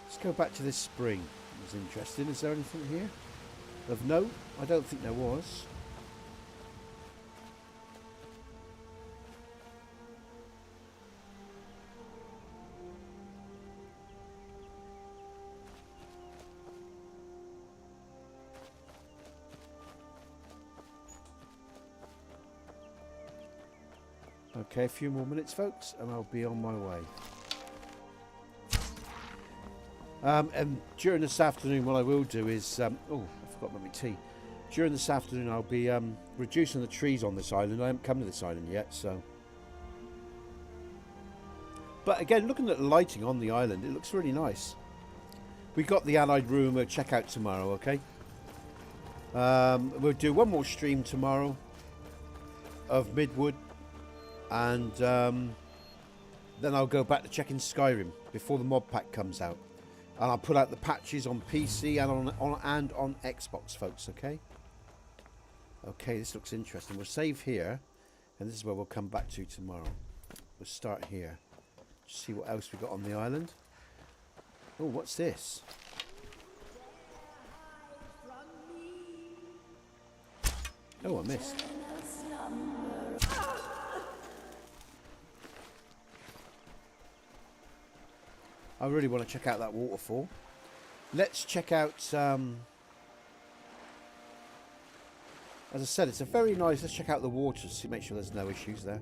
Let's go back to this spring. It was interesting. Is there anything here? Of note? I don't think there was. Okay, a few more minutes, folks, and I'll be on my way. And during this afternoon, what I will do is... oh, I forgot about my tea. During this afternoon, I'll be reducing the trees on this island. I haven't come to this island yet, so... But again, looking at the lighting on the island, it looks really nice. We got the Allied Room we'll check out tomorrow, okay? We'll do one more stream tomorrow of Midwood. And then I'll go back to checking Skyrim before the mod pack comes out. And I'll put out the patches on PC and on Xbox, folks, okay? Okay, this looks interesting. We'll save here, and this is where we'll come back to tomorrow. We'll start here. Just see what else we got on the island. Oh, what's this? Oh, I missed. I really want to check out that waterfall. Let's check out, as I said, it's a very nice, let's check out the water to make sure there's no issues there.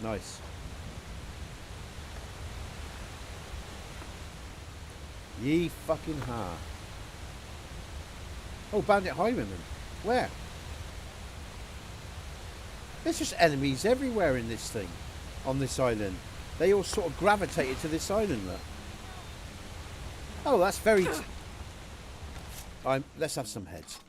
Nice. Ye fucking ha. Oh, bandit highwaymen. Where? There's just enemies everywhere in this thing. On this island. They all sort of gravitated to this island, look. Oh, that's very... let's have some heads.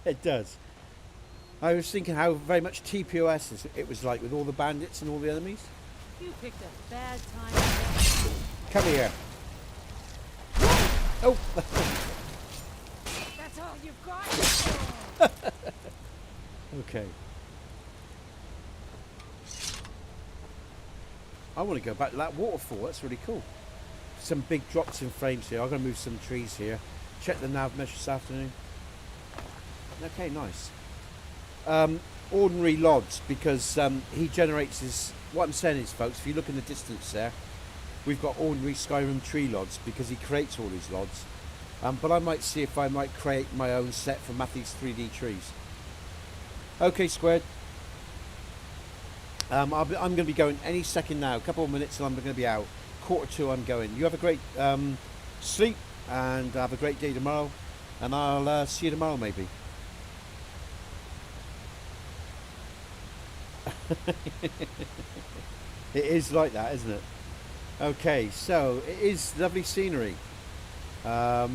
It does. I was thinking how very much TPOS it was like with all the bandits and all the enemies. You picked a bad time. Come here. Oh. That's all you've got. Okay. I want to go back to that waterfall. That's really cool. Some big drops in frames here. I'm going to move some trees here. Check the nav mesh this afternoon. Okay, nice. Ordinary lods, because he generates his... What I'm saying is, folks, if you look in the distance there, we've got ordinary Skyrim tree lods, because he creates all these lods. But I might see if I might create my own set for Matthew's 3D trees. Okay, squared. I'm going to be going any second now. A couple of minutes and I'm going to be out. 1:45 I'm going. You have a great sleep and have a great day tomorrow. And I'll see you tomorrow maybe. It is like that, isn't it? Okay, so it is lovely scenery. It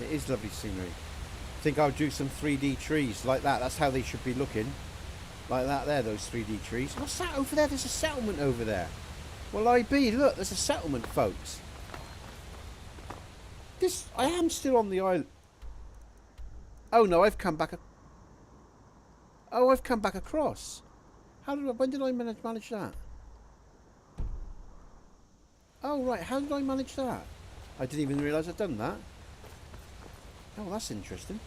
is lovely scenery. I think I'll do some 3D trees like that. That's how they should be looking. Like that there, those 3D trees. What's that over there? There's a settlement over there. Well, look, there's a settlement, folks. I am still on the island. Oh no, I've come back. I've come back across. When did I manage that? Oh right, how did I manage that? I didn't even realise I'd done that. Oh, that's interesting.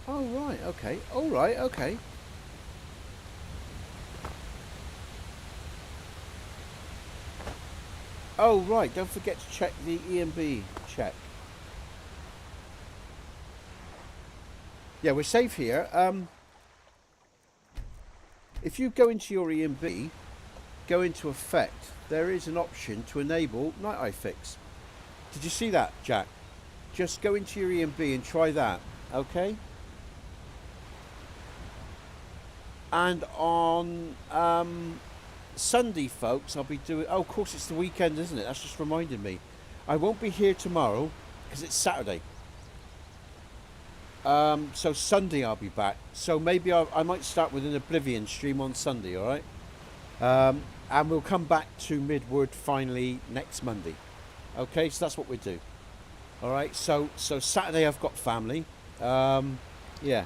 Oh right, okay. All right, okay. Oh right, don't forget to check the EMB check. Yeah, we're safe here. If you go into your EMB, go into effect, there is an option to enable night eye fix. Did you see that, Jack? Just go into your EMB and try that, okay? And on Sunday, folks, I'll be doing... Oh, of course, it's the weekend, isn't it? That's just reminded me. I won't be here tomorrow because it's Saturday. So Sunday I'll be back. So maybe I might start with an Oblivion stream on Sunday, alright? And we'll come back to Midwood finally next Monday. Okay, so that's what we do. Alright, so Saturday I've got family. Yeah.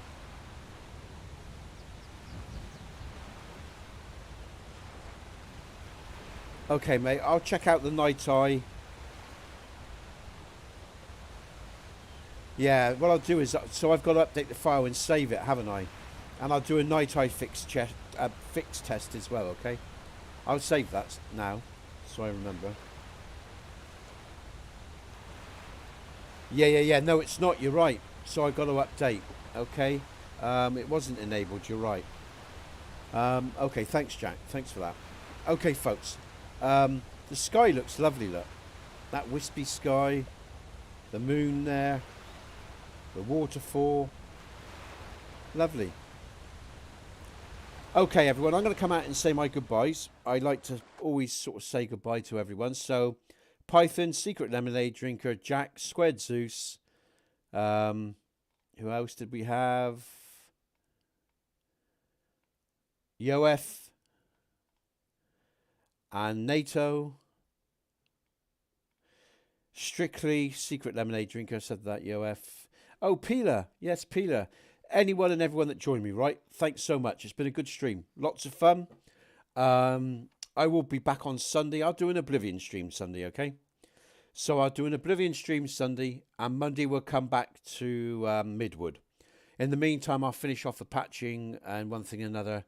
Okay, mate, I'll check out the Night Eye. Yeah, what I'll do is, so I've got to update the file and save it, haven't I? And I'll do a Night Eye fix test as well, okay? I'll save that now, so I remember. Yeah, no, it's not, you're right. So I've got to update, okay? It wasn't enabled, you're right. Okay, thanks, Jack. Thanks for that. Okay, folks. The sky looks lovely, look. That wispy sky. The moon there. The waterfall. Lovely. Okay, everyone, I'm going to come out and say my goodbyes. I like to always sort of say goodbye to everyone. So, Python, Secret Lemonade Drinker, Jack, Squared Zeus. Who else did we have? Yoef. And NATO. Strictly, Secret Lemonade Drinker, said that, Yoef. Oh, Peeler. Yes, Peeler. Anyone and everyone that joined me, right? Thanks so much. It's been a good stream. Lots of fun. I will be back on Sunday. I'll do an Oblivion stream Sunday, okay? So I'll do an Oblivion stream Sunday, and Monday we'll come back to Midwood. In the meantime, I'll finish off the patching and one thing and another.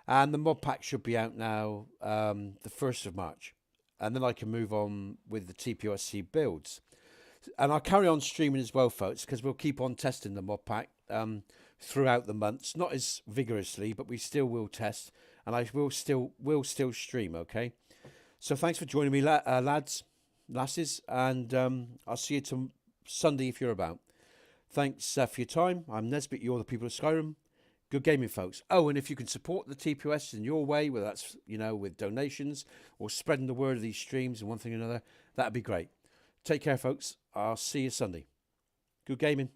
And the mod pack should be out now the 1st of March. And then I can move on with the TPOSC builds. And I'll carry on streaming as well, folks, because we'll keep on testing the mod pack throughout the months. Not as vigorously, but we still will test. And I will still stream, okay? So thanks for joining me, lads, lasses. And I'll see you Sunday if you're about. Thanks for your time. I'm Nesbit, you're the People of Skyrim. Good gaming, folks. Oh, and if you can support the TPOS in your way, whether that's, with donations or spreading the word of these streams and one thing or another, that'd be great. Take care, folks. I'll see you Sunday. Good gaming.